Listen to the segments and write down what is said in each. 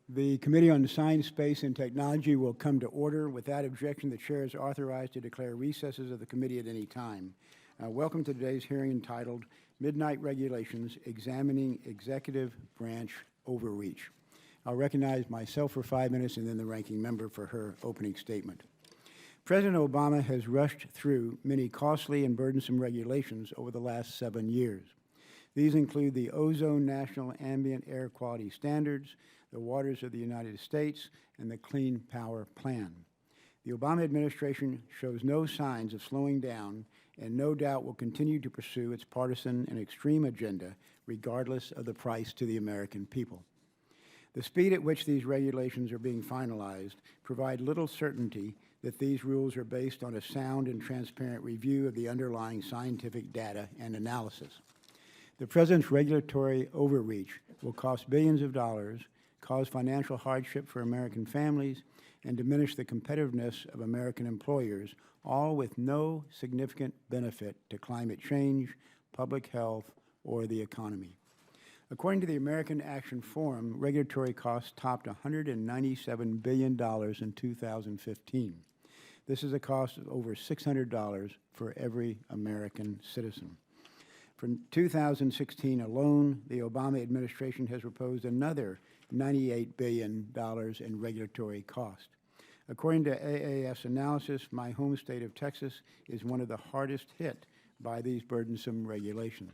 The Committee on Science, Space, and Technology will come to order. Without objection, the chair is authorized to declare recesses of the committee at any time. Welcome to today's hearing entitled Midnight Regulations, Examining Executive Branch Overreach. I'll recognize myself for 5 minutes and then the ranking member for her opening statement. President Obama has rushed through many costly and burdensome regulations over the last 7 years. These include the Ozone National Ambient Air Quality Standards, the Waters of the United States, and the Clean Power Plan. The Obama administration shows no signs of slowing down and no doubt will continue to pursue its partisan and extreme agenda regardless of the price to the American people. The speed at which these regulations are being finalized provide little certainty that these rules are based on a sound and transparent review of the underlying scientific data and analysis. The President's regulatory overreach will cost billions of dollars, cause financial hardship for American families, and diminish the competitiveness of American employers, all with no significant benefit to climate change, public health, or the economy. According to the American Action Forum, regulatory costs topped $197 billion in 2015. This is a cost of over $600 for every American citizen. For 2016 alone, the Obama administration has proposed another $98 billion in regulatory cost. According to AAF's analysis, my home state of Texas is one of the hardest hit by these burdensome regulations.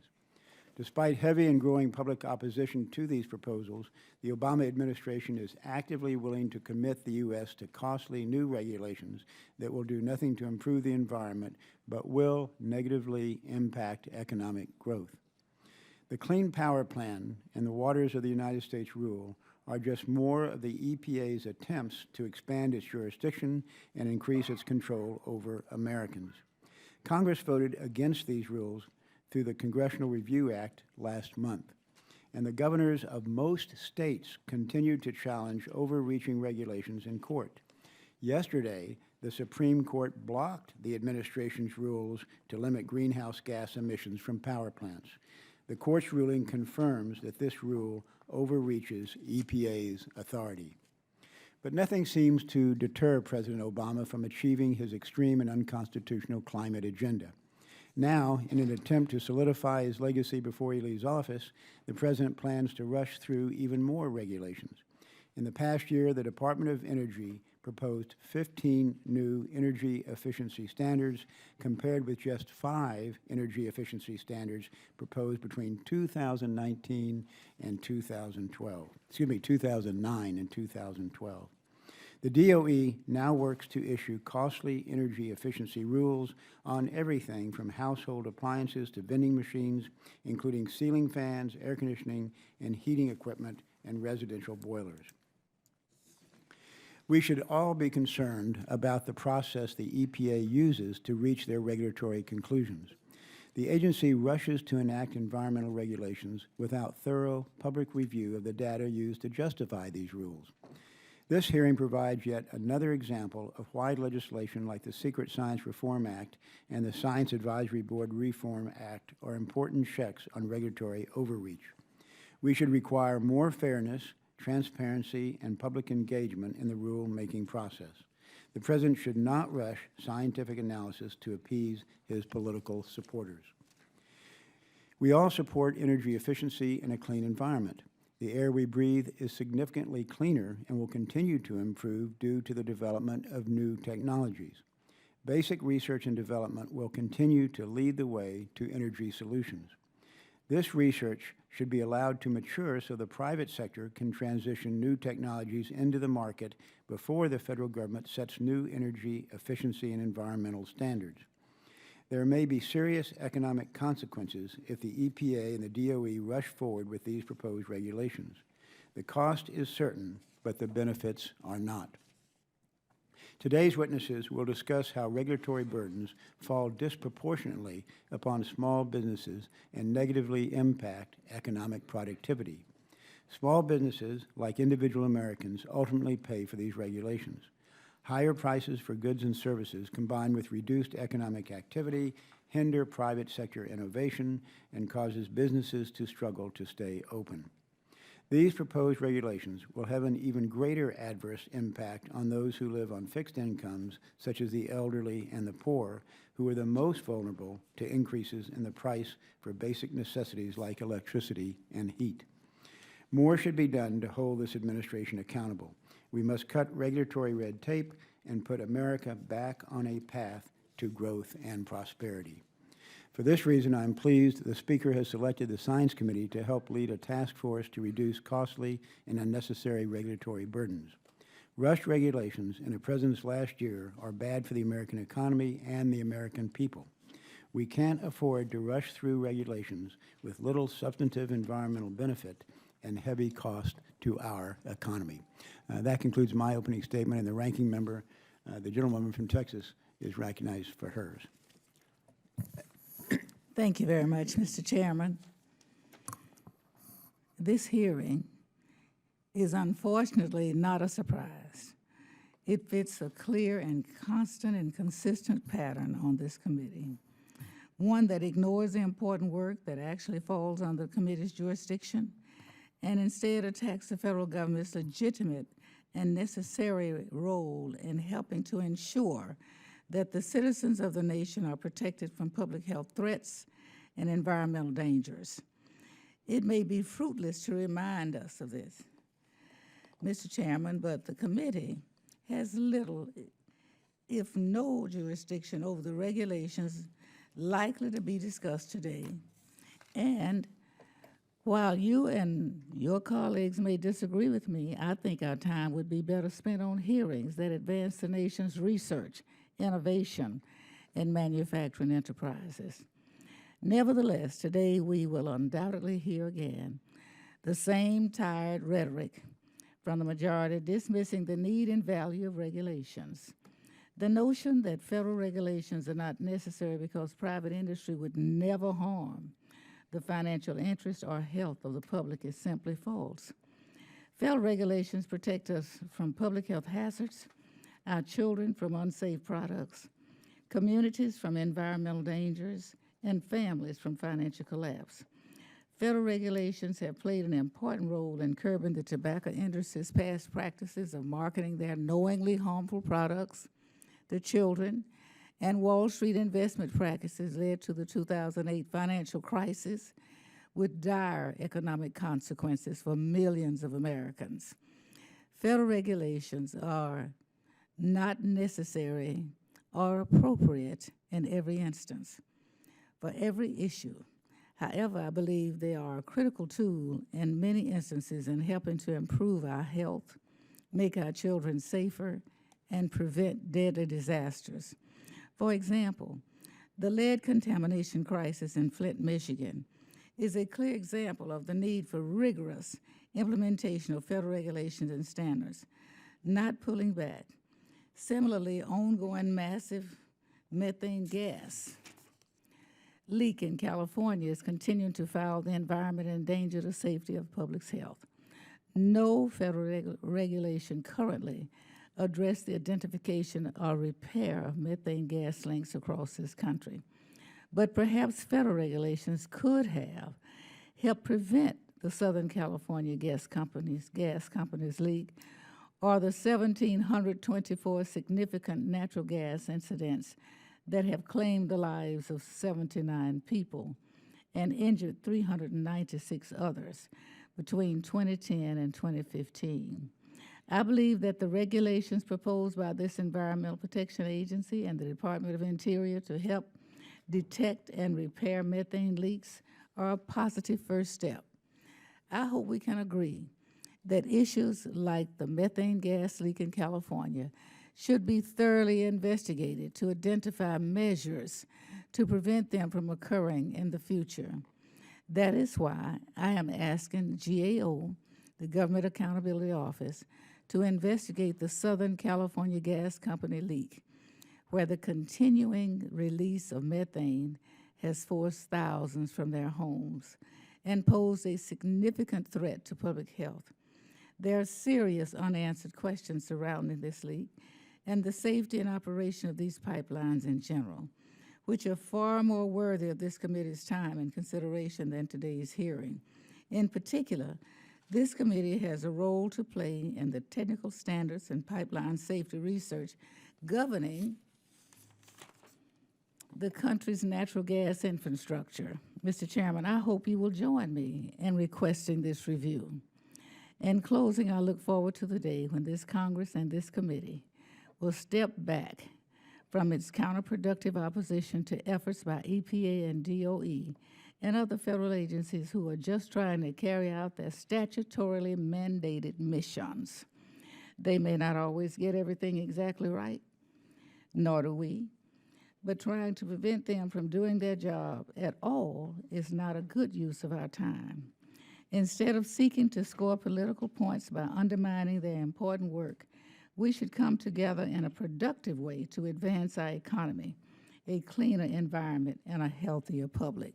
Despite heavy and growing public opposition to these proposals, the Obama administration is actively willing to commit the U.S. to costly new regulations that will do nothing to improve the environment, but will negatively impact economic growth. The Clean Power Plan and the Waters of the United States rule are just more of the EPA's attempts to expand its jurisdiction and increase its control over Americans. Congress voted against these rules through the Congressional Review Act last month, and the governors of most states continued to challenge overreaching regulations in court. Yesterday, the Supreme Court blocked the administration's rules to limit greenhouse gas emissions from power plants. The court's ruling confirms that this rule overreaches EPA's authority. But nothing seems to deter President Obama from achieving his extreme and unconstitutional climate agenda. Now, in an attempt to solidify his legacy before he leaves office, the President plans to rush through even more regulations. In the past year, the Department of Energy proposed 15 new energy efficiency standards, compared with just 5 energy efficiency standards proposed between 2009 and 2012. The DOE now works to issue costly energy efficiency rules on everything from household appliances to vending machines, including ceiling fans, air conditioning, and heating equipment, and residential boilers. We should all be concerned about the process the EPA uses to reach their regulatory conclusions. The agency rushes to enact environmental regulations without thorough public review of the data used to justify these rules. This hearing provides yet another example of why legislation like the Secret Science Reform Act and the Science Advisory Board Reform Act are important checks on regulatory overreach. We should require more fairness, transparency, and public engagement in the rule-making process. The President should not rush scientific analysis to appease his political supporters. We all support energy efficiency and a clean environment. The air we breathe is significantly cleaner and will continue to improve due to the development of new technologies. Basic research and development will continue to lead the way to energy solutions. This research should be allowed to mature so the private sector can transition new technologies into the market before the federal government sets new energy efficiency and environmental standards. There may be serious economic consequences if the EPA and the DOE rush forward with these proposed regulations. The cost is certain, but the benefits are not. Today's witnesses will discuss how regulatory burdens fall disproportionately upon small businesses and negatively impact economic productivity. Small businesses, like individual Americans, ultimately pay for these regulations. Higher prices for goods and services combined with reduced economic activity hinder private sector innovation and causes businesses to struggle to stay open. These proposed regulations will have an even greater adverse impact on those who live on fixed incomes, such as the elderly and the poor, who are the most vulnerable to increases in the price for basic necessities like electricity and heat. More should be done to hold this administration accountable. We must cut regulatory red tape and put America back on a path to growth and prosperity. For this reason, I'm pleased the Speaker has selected the Science Committee to help lead a task force to reduce costly and unnecessary regulatory burdens. Rushed regulations in the President's last year are bad for the American economy and the American people. We can't afford to rush through regulations with little substantive environmental benefit and heavy cost to our economy. That concludes my opening statement, and the ranking member, the gentlewoman from Texas, is recognized for hers. Thank you very much, Mr. Chairman. This hearing is unfortunately not a surprise. It fits a clear and constant and consistent pattern on this committee, one that ignores the important work that actually falls under the committee's jurisdiction and instead attacks the federal government's legitimate and necessary role in helping to ensure that the citizens of the nation are protected from public health threats and environmental dangers. It may be fruitless to remind us of this, Mr. Chairman, but the committee has little, if no, jurisdiction over the regulations likely to be discussed today. And while you and your colleagues may disagree with me, I think our time would be better spent on hearings that advance the nation's research, innovation, and manufacturing enterprises. Nevertheless, today we will undoubtedly hear again the same tired rhetoric from the majority dismissing the need and value of regulations. The notion that federal regulations are not necessary because private industry would never harm the financial interest or health of the public is simply false. Federal regulations protect us from public health hazards, our children from unsafe products, communities from environmental dangers, and families from financial collapse. Federal regulations have played an important role in curbing the tobacco industry's past practices of marketing their knowingly harmful products to children, and Wall Street investment practices led to the 2008 financial crisis with dire economic consequences for millions of Americans. Federal regulations are not necessary or appropriate in every instance for every issue. However, I believe they are a critical tool in many instances in helping to improve our health, make our children safer, and prevent deadly disasters. For example, the lead contamination crisis in Flint, Michigan is a clear example of the need for rigorous implementation of federal regulations and standards, not pulling back. Similarly, ongoing massive methane gas leak in California is continuing to foul the environment and endanger the safety of public health. No federal regulation currently address the identification or repair of methane gas links across this country. But perhaps federal regulations could have helped prevent the Southern California gas companies leak, or the 1,724 significant natural gas incidents that have claimed the lives of 79 people and injured 396 others between 2010 and 2015. I believe that the regulations proposed by this Environmental Protection Agency and the Department of Interior to help detect and repair methane leaks are a positive first step. I hope we can agree that issues like the methane gas leak in California should be thoroughly investigated to identify measures to prevent them from occurring in the future. That is why I am asking GAO, the Government Accountability Office, to investigate the Southern California Gas Company leak, where the continuing release of methane has forced thousands from their homes and posed a significant threat to public health. There are serious unanswered questions surrounding this leak and the safety and operation of these pipelines in general, which are far more worthy of this committee's time and consideration than today's hearing. In particular, This committee has a role to play in the technical standards and pipeline safety research governing the country's natural gas infrastructure. Mr. Chairman, I hope you will join me in requesting this review. In closing, I look forward to the day when this Congress and this committee will step back from its counterproductive opposition to efforts by EPA and DOE and other federal agencies who are just trying to carry out their statutorily mandated missions. They may not always get everything exactly right, nor do we, but trying to prevent them from doing their job at all is not a good use of our time. Instead of seeking to score political points by undermining their important work, we should come together in a productive way to advance our economy, a cleaner environment, and a healthier public.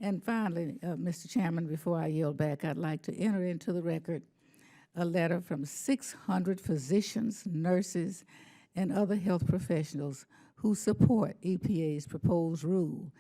And finally, Mr. Chairman, before I yield back, I'd like to enter into the record a letter from 600 physicians, nurses, and other health professionals who support EPA's proposed rule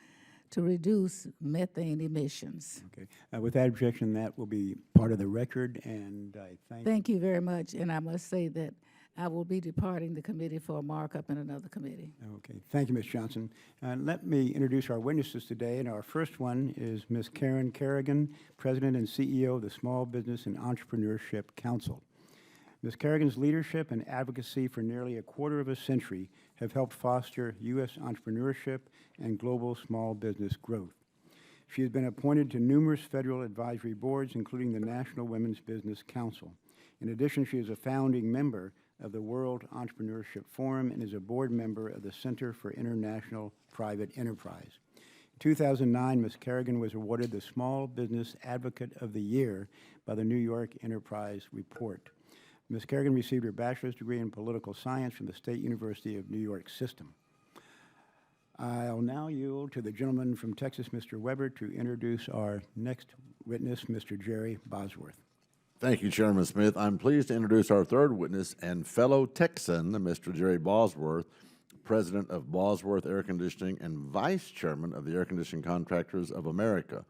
to reduce methane emissions. Okay. With that objection, that will be part of the record, and I Thank you very much, and I must say that I will be departing the committee for a markup in another committee. Okay. Thank you, Ms. Johnson. Let me introduce our witnesses today, and our first one is Ms. Kerrigan, President and CEO of the Small Business and Entrepreneurship Council. Ms. Kerrigan's leadership and advocacy for nearly a quarter of a century have helped foster U.S. entrepreneurship and global small business growth. She has been appointed to numerous federal advisory boards, including the National Women's Business Council. In addition, she is a founding member of the World Entrepreneurship Forum and is a board member of the Center for International Private Enterprise. In 2009, Ms. Kerrigan was awarded the Small Business Advocate of the Year by the New York Enterprise Report. Ms. Kerrigan received her bachelor's degree in political science from the State University of New York System. I'll now yield to the gentleman from Texas, Mr. Weber, to introduce our next witness, Mr. Jerry Bosworth. Thank you, Chairman Smith. I'm pleased to introduce our third witness and fellow Texan, Mr. Jerry Bosworth, President of Bosworth Air Conditioning and Vice Chairman of the Air Conditioning Contractors of America.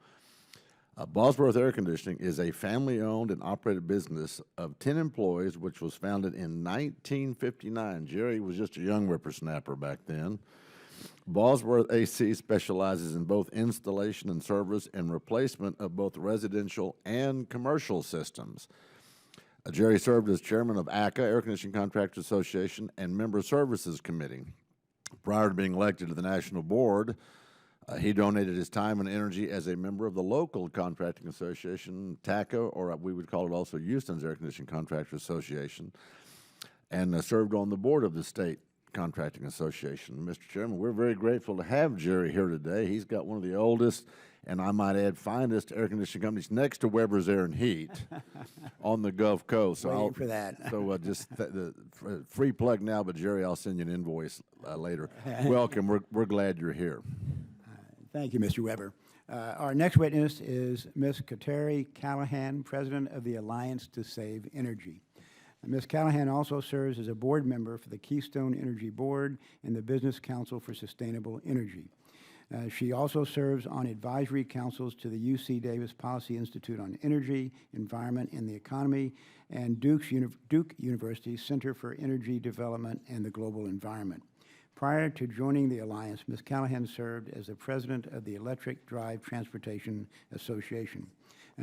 Bosworth Air Conditioning is a family-owned and operated business of 10 employees, which was founded in 1959. Jerry was just a young whippersnapper back then. Bosworth AC specializes in both installation and service and replacement of both residential and commercial systems. Jerry served as chairman of ACA, Air Conditioning Contractors Association, and Member Services Committee. Prior to being elected to the national board, he donated his time and energy as a member of the local contracting association, TACA, or we would call it also Houston's Air Conditioning Contractors Association, and served on the board of the state contracting association. Mr. Chairman, we're very grateful to have Jerry here today. He's got one of the oldest, and I might add, finest air conditioning companies next to Weber's Air and Heat on the Gulf Coast. So Waiting for that. So just the free plug now, but Jerry, I'll send you an invoice later. Welcome. We're glad you're here. Thank you, Mr. Weber. Our next witness is Ms. Kateri Callahan, President of the Alliance to Save Energy. Ms. Callahan also serves as a board member for the Keystone Energy Board and the Business Council for Sustainable Energy. She also serves on advisory councils to the UC Davis Policy Institute on Energy, Environment, and the Economy, and Duke University's Center for Energy Development and the Global Environment. Prior to joining the Alliance, Ms. Callahan served as the president of the Electric Drive Transportation Association.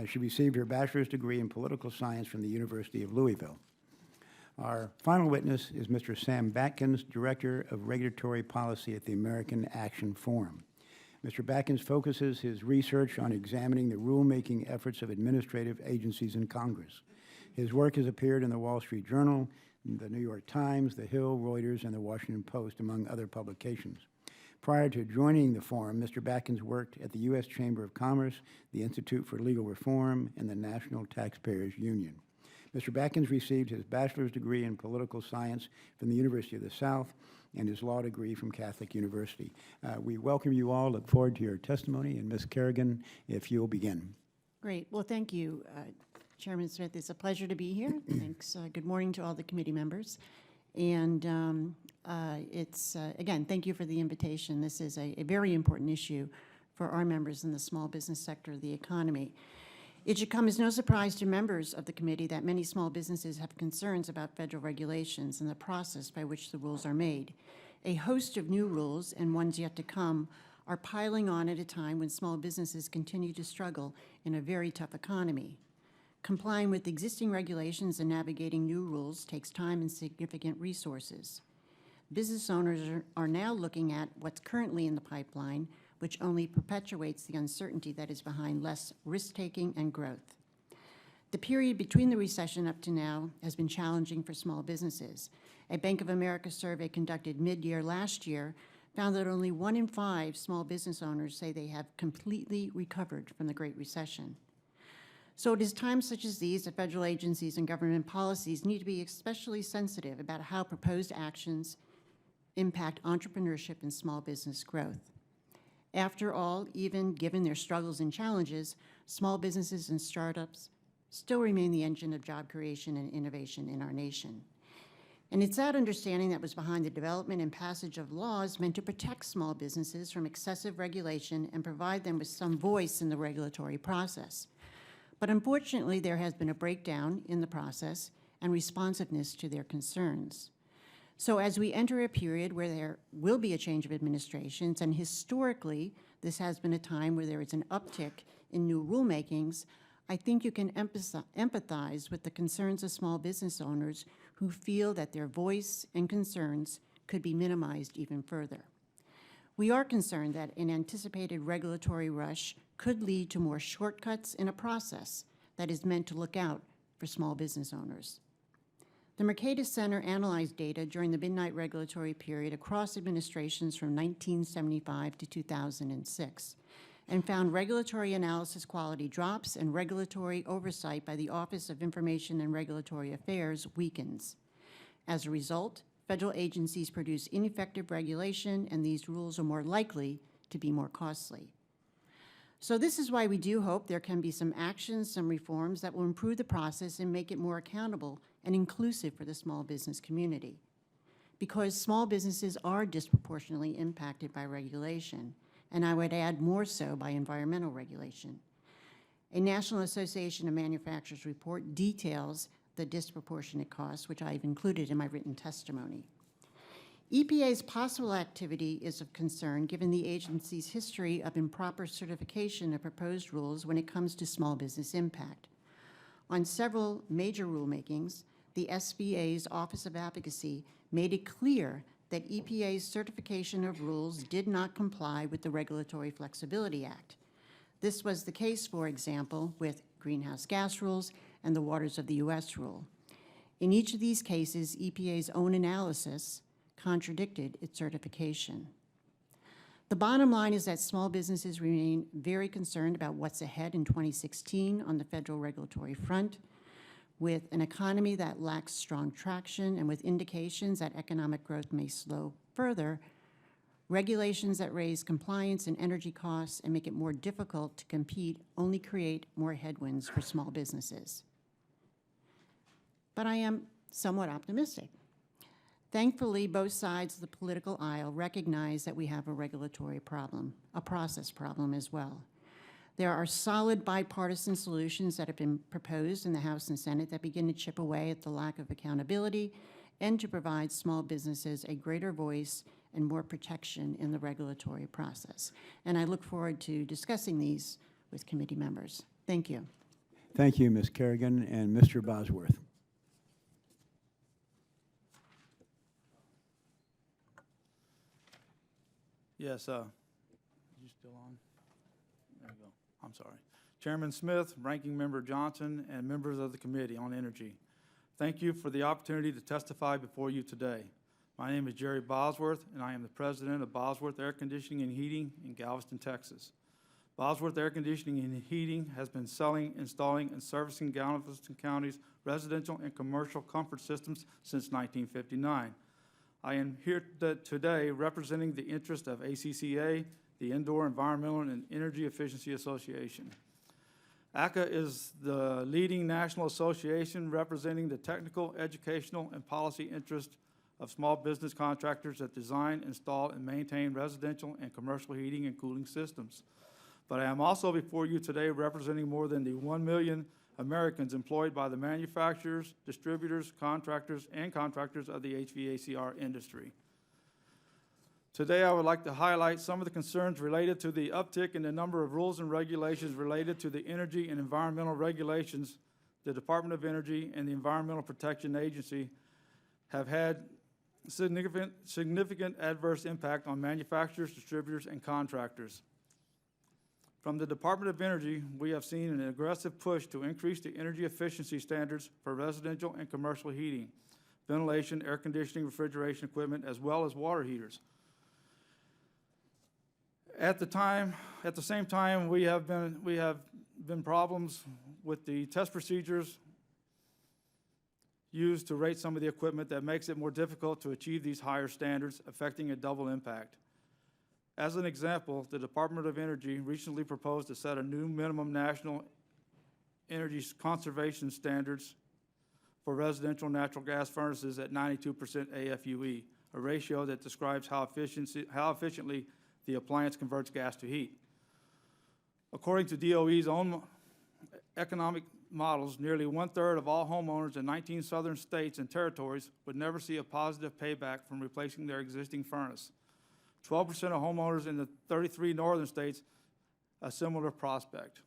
She received her bachelor's degree in political science from the University of Louisville. Our final witness is Mr. Sam Batkins, Director of Regulatory Policy at the American Action Forum. Mr. Batkins focuses his research on examining the rulemaking efforts of administrative agencies in Congress. His work has appeared in the Wall Street Journal, the New York Times, The Hill, Reuters, and the Washington Post, among other publications. Prior to joining the forum, Mr. Batkins worked at the U.S. Chamber of Commerce, the Institute for Legal Reform, and the National Taxpayers Union. Mr. Batkins received his bachelor's degree in political science from the University of the South and his law degree from Catholic University. We welcome you all, look forward to your testimony, and Ms. Kerrigan, if you'll begin. Great. Well, thank you, Chairman Smith. It's a pleasure to be here. Thanks. Good morning to all the committee members. And again, thank you for the invitation. This is a very important issue for our members in the small business sector of the economy. It should come as no surprise to members of the committee that many small businesses have concerns about federal regulations and the process by which the rules are made. A host of new rules, and ones yet to come, are piling on at a time when small businesses continue to struggle in a very tough economy. Complying with existing regulations and navigating new rules takes time and significant resources. Business owners are now looking at what's currently in the pipeline, which only perpetuates the uncertainty that is behind less risk-taking and growth. The period between the recession up to now has been challenging for small businesses. A Bank of America survey conducted mid-year last year found that only 1 in 5 small business owners say they have completely recovered from the Great Recession. So it is times such as these that federal agencies and government policies need to be especially sensitive about how proposed actions impact entrepreneurship and small business growth. After all, even given their struggles and challenges, small businesses and startups still remain the engine of job creation and innovation in our nation. And it's that understanding that was behind the development and passage of laws meant to protect small businesses from excessive regulation and provide them with some voice in the regulatory process. But unfortunately, there has been a breakdown in the process and responsiveness to their concerns. So as we enter a period where there will be a change of administrations, and historically this has been a time where there is an uptick in new rulemakings, I think you can empathize with the concerns of small business owners who feel that their voice and concerns could be minimized even further. We are concerned that an anticipated regulatory rush could lead to more shortcuts in a process that is meant to look out for small business owners. The Mercatus Center analyzed data during the midnight regulatory period across administrations from 1975 to 2006 and found regulatory analysis quality drops and regulatory oversight by the Office of Information and Regulatory Affairs weakens. As a result, federal agencies produce ineffective regulation, and these rules are more likely to be more costly. So this is why we do hope there can be some actions, some reforms that will improve the process and make it more accountable and inclusive for the small business community. Because small businesses are disproportionately impacted by regulation, and I would add more so by environmental regulation. A National Association of Manufacturers report details the disproportionate costs, which I've included in my written testimony. EPA's possible activity is of concern given the agency's history of improper certification of proposed rules when it comes to small business impact. On several major rulemakings, the SBA's Office of Advocacy made it clear that EPA's certification of rules did not comply with the Regulatory Flexibility Act. This was the case, for example, with greenhouse gas rules and the Waters of the U.S. rule. In each of these cases, EPA's own analysis contradicted its certification. The bottom line is that small businesses remain very concerned about what's ahead in 2016 on the federal regulatory front. With an economy that lacks strong traction and with indications that economic growth may slow further, regulations that raise compliance and energy costs and make it more difficult to compete only create more headwinds for small businesses. But I am somewhat optimistic. Thankfully, both sides of the political aisle recognize that we have a regulatory problem, a process problem as well. There are solid bipartisan solutions that have been proposed in the House and Senate that begin to chip away at the lack of accountability and to provide small businesses a greater voice and more protection in the regulatory process. And I look forward to discussing these with committee members. Thank you. Thank you, Ms. Kerrigan. And Mr. Bosworth. Yes, you still on? There you go. I'm sorry. Chairman Smith, Ranking Member Johnson, and members of the Committee on Energy, thank you for the opportunity to testify before you today. My name is Jerry Bosworth, and I am the president of Bosworth Air Conditioning and Heating in Galveston, Texas. Bosworth Air Conditioning and Heating has been selling, installing, and servicing Galveston County's residential and commercial comfort systems since 1959. I am here today representing the interest of ACCA, the Indoor Environmental and Energy Efficiency Association. ACCA is the leading national association representing the technical, educational, and policy interests of small business contractors that design, install, and maintain residential and commercial heating and cooling systems. but I am also before you today representing more than the 1 million Americans employed by the manufacturers, distributors, contractors, and contractors of the HVACR industry. Today, I would like to highlight some of the concerns related to the uptick in the number of rules and regulations related to the energy and environmental regulations. The Department of Energy and the Environmental Protection Agency have had significant adverse impact on manufacturers, distributors, and contractors. From the Department of Energy, we have seen an aggressive push to increase the energy efficiency standards for residential and commercial heating, ventilation, air conditioning, refrigeration equipment, as well as water heaters. At the same time, we have been problems with the test procedures used to rate some of the equipment that makes it more difficult to achieve these higher standards, affecting a double impact. As an example, the Department of Energy recently proposed to set a new minimum national energy conservation standards for residential natural gas furnaces at 92% AFUE, a ratio that describes how efficiently the appliance converts gas to heat. According to DOE's own economic models, nearly 1/3 of all homeowners in 19 southern states and territories would never see a positive payback from replacing their existing furnace. 12% of homeowners in the 33 northern states, a similar prospect.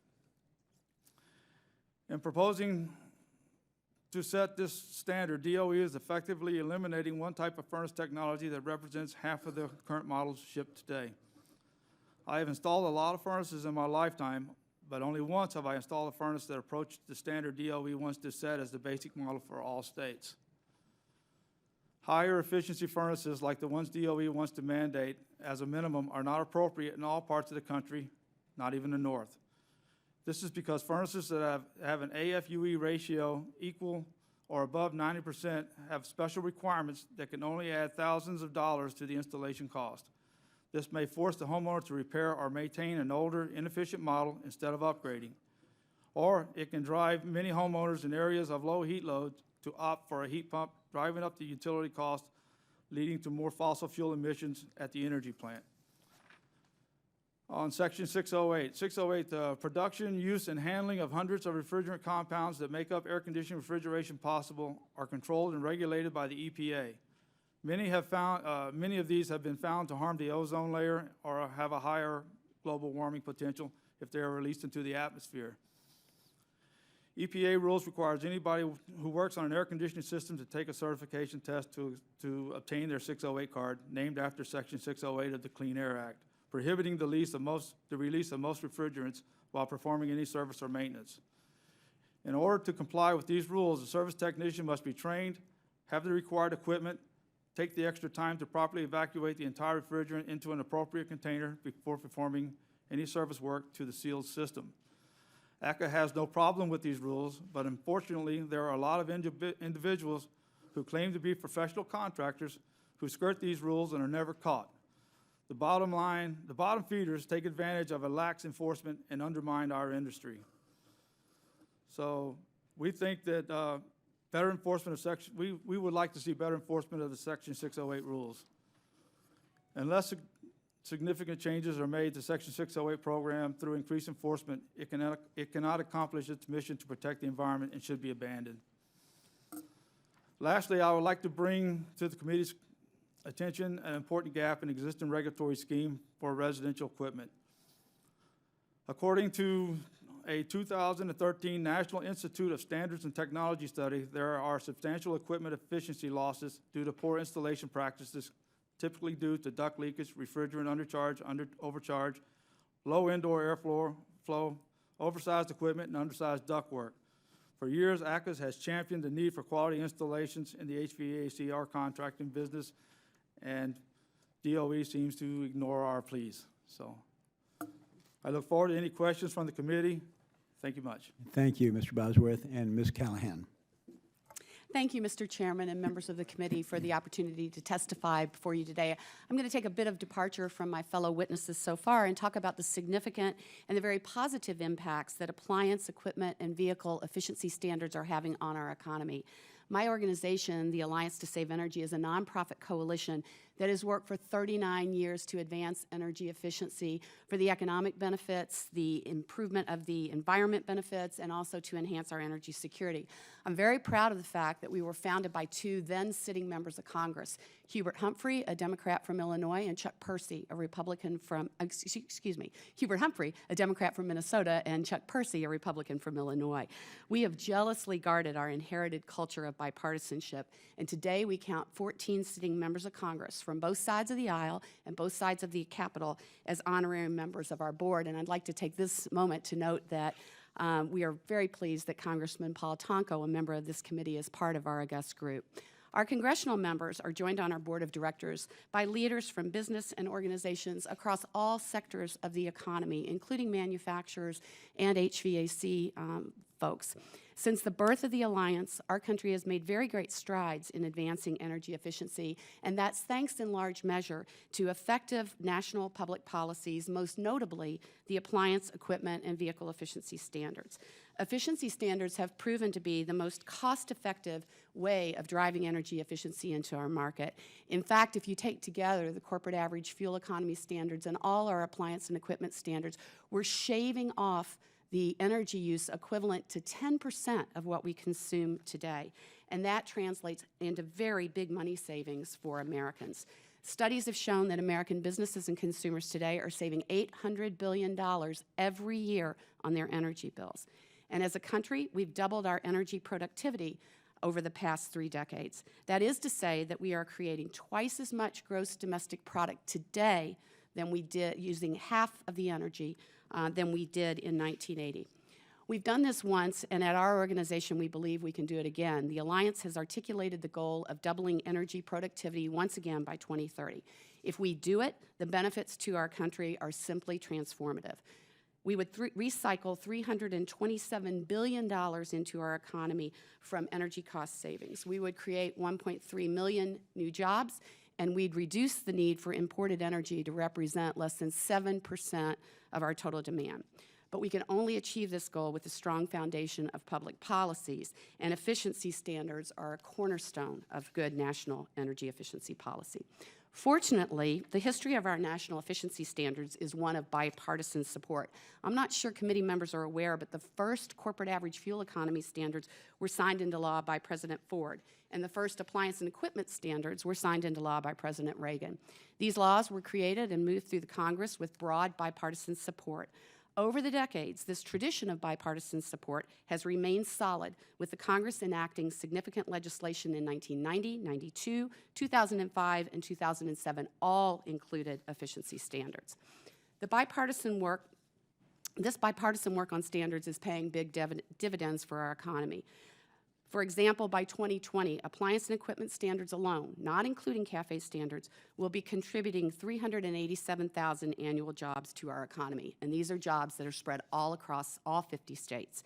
In proposing to set this standard, DOE is effectively eliminating one type of furnace technology that represents half of the current models shipped today. I have installed a lot of furnaces in my lifetime, but only once have I installed a furnace that approached the standard DOE wants to set as the basic model for all states. Higher efficiency furnaces like the ones DOE wants to mandate as a minimum are not appropriate in all parts of the country, not even the north. This is because furnaces that have an AFUE ratio equal or above 90% have special requirements that can only add thousands of dollars to the installation cost. This may force the homeowner to repair or maintain an older, inefficient model instead of upgrading. Or it can drive many homeowners in areas of low heat load to opt for a heat pump, driving up the utility cost, leading to more fossil fuel emissions at the energy plant. On Section 608, the production, use, and handling of hundreds of refrigerant compounds that make up air conditioning refrigeration possible are controlled and regulated by the EPA. Many of these have been found to harm the ozone layer or have a higher global warming potential if they are released into the atmosphere. EPA rules requires anybody who works on an air conditioning system to take a certification test to obtain their 608 card, named after Section 608 of the Clean Air Act, prohibiting the release of most refrigerants while performing any service or maintenance. In order to comply with these rules, the service technician must be trained, have the required equipment, take the extra time to properly evacuate the entire refrigerant into an appropriate container before performing any service work to the sealed system. ACA has no problem with these rules, but unfortunately, there are a lot of individuals who claim to be professional contractors who skirt these rules and are never caught. The bottom feeders take advantage of a lax enforcement and undermine our industry. So we think that better enforcement of we would like to see better enforcement of the Section 608 rules. Unless significant changes are made to Section 608 program through increased enforcement, it cannot accomplish its mission to protect the environment and should be abandoned. Lastly, I would like to bring to the committee's attention an important gap in existing regulatory scheme for residential equipment. According to a 2013 National Institute of Standards and Technology study, there are substantial equipment efficiency losses due to poor installation practices, typically due to duct leakage, refrigerant undercharge, overcharge, low indoor airflow, oversized equipment, and undersized ductwork. For years, ACAS has championed the need for quality installations in the HVACR contracting business, and DOE seems to ignore our pleas. So I look forward to any questions from the committee. Thank you much. Thank you, Mr. Bosworth. And Ms. Callahan. Thank you, Mr. Chairman and members of the committee, for the opportunity to testify before you today. I'm going to take a bit of departure from my fellow witnesses so far and talk about the significant and the very positive impacts that appliance, equipment, and vehicle efficiency standards are having on our economy. My organization, the Alliance to Save Energy, is a nonprofit coalition that has worked for 39 years to advance energy efficiency for the economic benefits, the improvement of the environment benefits, and also to enhance our energy security. I'm very proud of the fact that we were founded by two then-sitting members of Congress, Hubert Humphrey, a Democrat from Illinois, and Chuck Percy, a Republican from, Hubert Humphrey, a Democrat from Minnesota, and Chuck Percy, a Republican from Illinois. We have jealously guarded our inherited culture of bipartisanship, and today we count 14 sitting members of Congress from both sides of the aisle and both sides of the Capitol as honorary members of our board. And I'd like to take this moment to note that we are very pleased that Congressman Paul Tonko, a member of this committee, is part of our august group. Our congressional members are joined on our board of directors by leaders from business and organizations across all sectors of the economy, including manufacturers and HVAC folks. Since the birth of the Alliance, our country has made very great strides in advancing energy efficiency, and that's thanks in large measure to effective national public policies, most notably the appliance, equipment, and vehicle efficiency standards. Efficiency standards have proven to be the most cost-effective way of driving energy efficiency into our market. In fact, if you take together the corporate average fuel economy standards and all our appliance and equipment standards, we're shaving off the energy use equivalent to 10% of what we consume today. And that translates into very big money savings for Americans. Studies have shown that American businesses and consumers today are saving $800 billion every year on their energy bills. And as a country, we've doubled our energy productivity over the past 3 decades. That is to say that we are creating twice as much gross domestic product today than we did, using half of the energy than we did in 1980. We've done this once, and at our organization, we believe we can do it again. The Alliance has articulated the goal of doubling energy productivity once again by 2030. If we do it, the benefits to our country are simply transformative. We would recycle $327 billion into our economy from energy cost savings. We would create 1.3 million new jobs, and we'd reduce the need for imported energy to represent less than 7% of our total demand. But we can only achieve this goal with a strong foundation of public policies, and efficiency standards are a cornerstone of good national energy efficiency policy. Fortunately, the history of our national efficiency standards is one of bipartisan support. I'm not sure committee members are aware, but the first corporate average fuel economy standards were signed into law by President Ford, and the first appliance and equipment standards were signed into law by President Reagan. These laws were created and moved through the Congress with broad bipartisan support. Over the decades, this tradition of bipartisan support has remained solid, with the Congress enacting significant legislation in 1990, 92, 2005, and 2007, all included efficiency standards. This bipartisan work on standards is paying big dividends for our economy. For example, by 2020, appliance and equipment standards alone, not including CAFE standards, will be contributing 387,000 annual jobs to our economy, and these are jobs that are spread all across all 50 states.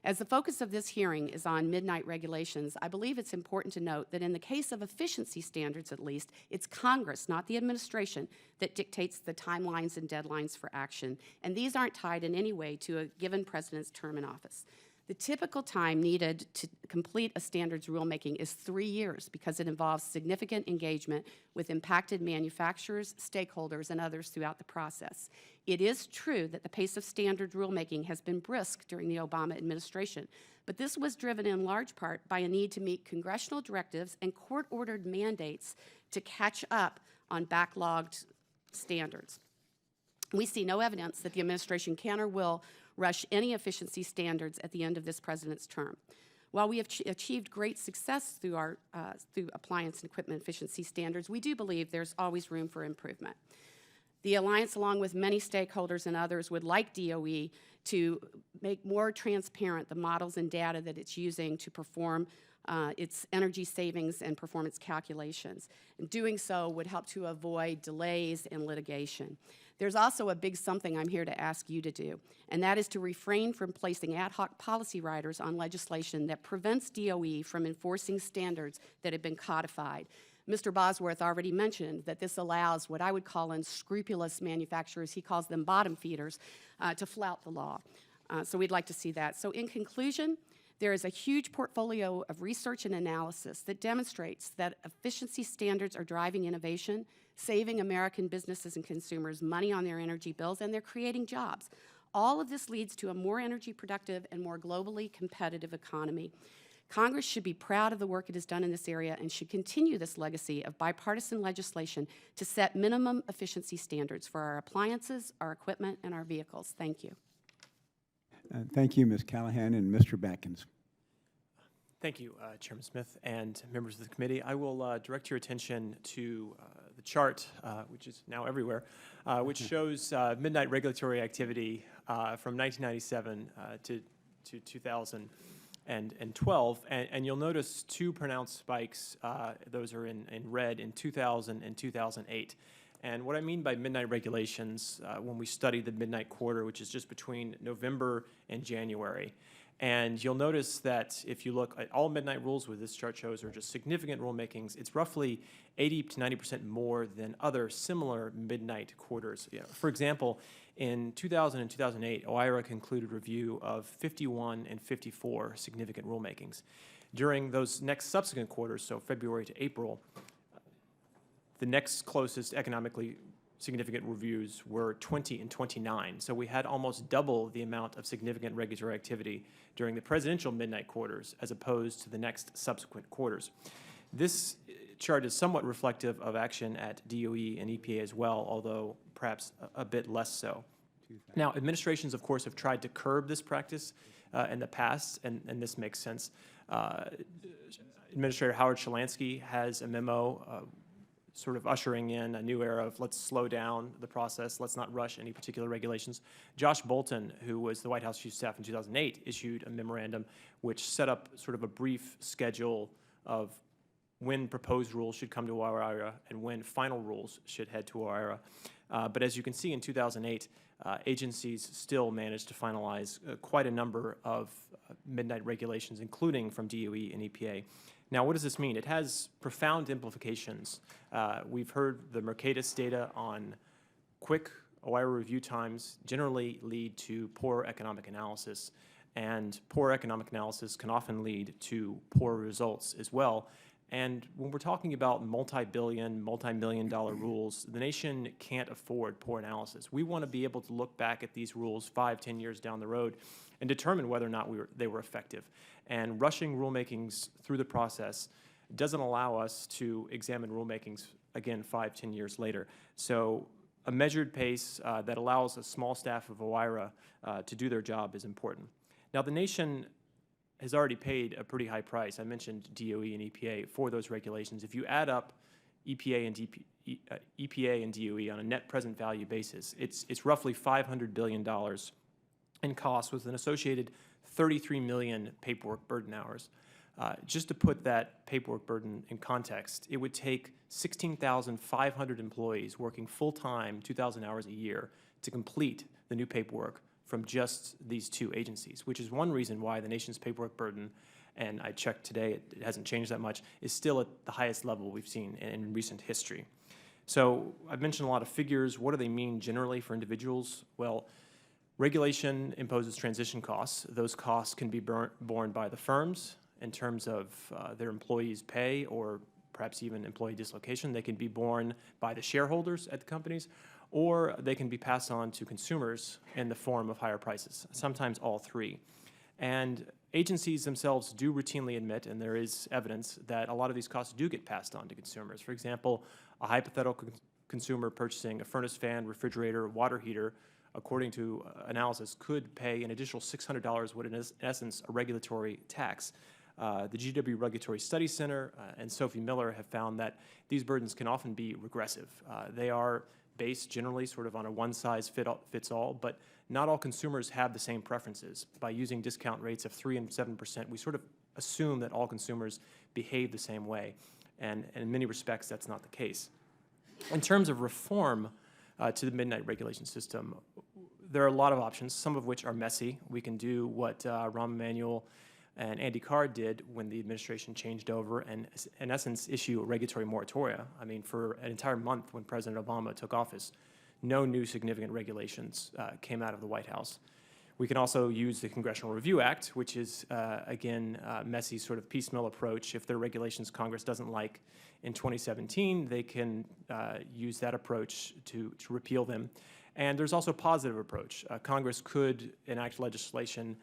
As the focus of this hearing is on midnight regulations, I believe it's important to note that in the case of efficiency standards, at least, it's Congress, not the administration, that dictates the timelines and deadlines for action, and these aren't tied in any way to a given president's term in office. The typical time needed to complete a standards rulemaking is 3 years because it involves significant engagement with impacted manufacturers, stakeholders, and others throughout the process. It is true that the pace of standard rulemaking has been brisk during the Obama administration, but this was driven in large part by a need to meet congressional directives and court-ordered mandates to catch up on backlogged standards. We see no evidence that the administration can or will rush any efficiency standards at the end of this president's term. While we have achieved great success through appliance and equipment efficiency standards, we do believe there's always room for improvement. The Alliance, along with many stakeholders and others, would like DOE to make more transparent the models and data that it's using to perform its energy savings and performance calculations. And doing so would help to avoid delays and litigation. There's also a big something I'm here to ask you to do, and that is to refrain from placing ad hoc policy riders on legislation that prevents DOE from enforcing standards that have been codified. Mr. Bosworth already mentioned that this allows what I would call unscrupulous manufacturers, he calls them bottom feeders, to flout the law. So we'd like to see that. So in conclusion, There is a huge portfolio of research and analysis that demonstrates that efficiency standards are driving innovation, saving American businesses and consumers money on their energy bills, and they're creating jobs. All of this leads to a more energy productive and more globally competitive economy. Congress should be proud of the work it has done in this area and should continue this legacy of bipartisan legislation to set minimum efficiency standards for our appliances, our equipment, and our vehicles. Thank you. Thank you, Ms. Callahan, and Mr. Batkins. Thank you, Chairman Smith and members of the committee. I will direct your attention to the chart, which is now everywhere, which shows midnight regulatory activity from 1997 to 2012. And you'll notice two pronounced spikes. Those are in red in 2000 and 2008. And what I mean by midnight regulations, when we study the midnight quarter, which is just between November and January, and you'll notice that if you look at all midnight rules, what this chart shows are just significant rulemakings. It's roughly 80 to 90% more than other similar midnight quarters. For example, in 2000 and 2008, OIRA concluded review of 51 and 54 significant rulemakings. During those next subsequent quarters, so February to April, the next closest economically significant reviews were 20 and 29. So we had almost double the amount of significant regulatory activity during the presidential midnight quarters as opposed to the next subsequent quarters. This chart is somewhat reflective of action at DOE and EPA as well, although perhaps a bit less so. Now, administrations, of course, have tried to curb this practice in the past, and this makes sense. Administrator Howard Shalansky has a memo sort of ushering in a new era of let's slow down the process, let's not rush any particular regulations. Josh Bolten, who was the White House Chief of Staff in 2008, issued a memorandum which set up sort of a brief schedule of when proposed rules should come to OIRA and when final rules should head to OIRA. But as you can see in 2008, agencies still managed to finalize quite a number of midnight regulations, including from DOE and EPA. Now, what does this mean? It has profound implications. We've heard the Mercatus data on quick OIRA review times generally lead to poor economic analysis, and poor economic analysis can often lead to poor results as well. And when we're talking about multi-billion, multi-million-dollar rules, the nation can't afford poor analysis. We want to be able to look back at these rules 5, 10 years down the road and determine whether or not they were effective. And rushing rulemakings through the process doesn't allow us to examine rulemakings, again, 5, 10 years later. So a measured pace that allows a small staff of OIRA to do their job is important. Now, the nation has already paid a pretty high price. I mentioned DOE and EPA for those regulations. If you add up EPA and DOE on a net present value basis, it's roughly $500 billion in costs with an associated 33 million paperwork burden hours. Just to put that paperwork burden in context, it would take 16,500 employees working full-time, 2,000 hours a year, to complete the new paperwork from just these two agencies, which is one reason why the nation's paperwork burden, and I checked today, it hasn't changed that much, is still at the highest level we've seen in recent history. So I've mentioned a lot of figures. What do they mean generally for individuals? Well, regulation imposes transition costs. Those costs can be borne by the firms in terms of their employees' pay or perhaps even employee dislocation. They can be borne by the shareholders at the companies, or they can be passed on to consumers in the form of higher prices, sometimes all three. And agencies themselves do routinely admit, and there is evidence, that a lot of these costs do get passed on to consumers. For example, a hypothetical consumer purchasing a furnace fan, refrigerator, water heater, according to analysis, could pay an additional $600, what is in essence a regulatory tax. The GW Regulatory Studies Center and Sophie Miller have found that these burdens can often be regressive. They are based generally sort of on a one-size-fits-all, but not all consumers have the same preferences. By using discount rates of 3% and 7%, we sort of assume that all consumers behave the same way, and in many respects, that's not the case. In terms of reform to the midnight regulation system, there are a lot of options, some of which are messy. We can do what Rahm Emanuel and Andy Card did when the administration changed over and, in essence, issue a regulatory moratoria. I mean, for an entire month when President Obama took office, no new significant regulations came out of the White House. We can also use the Congressional Review Act, which is, again, a messy sort of piecemeal approach. If there are regulations Congress doesn't like in 2017, they can use that approach to repeal them. And there's also a positive approach. Congress could enact legislation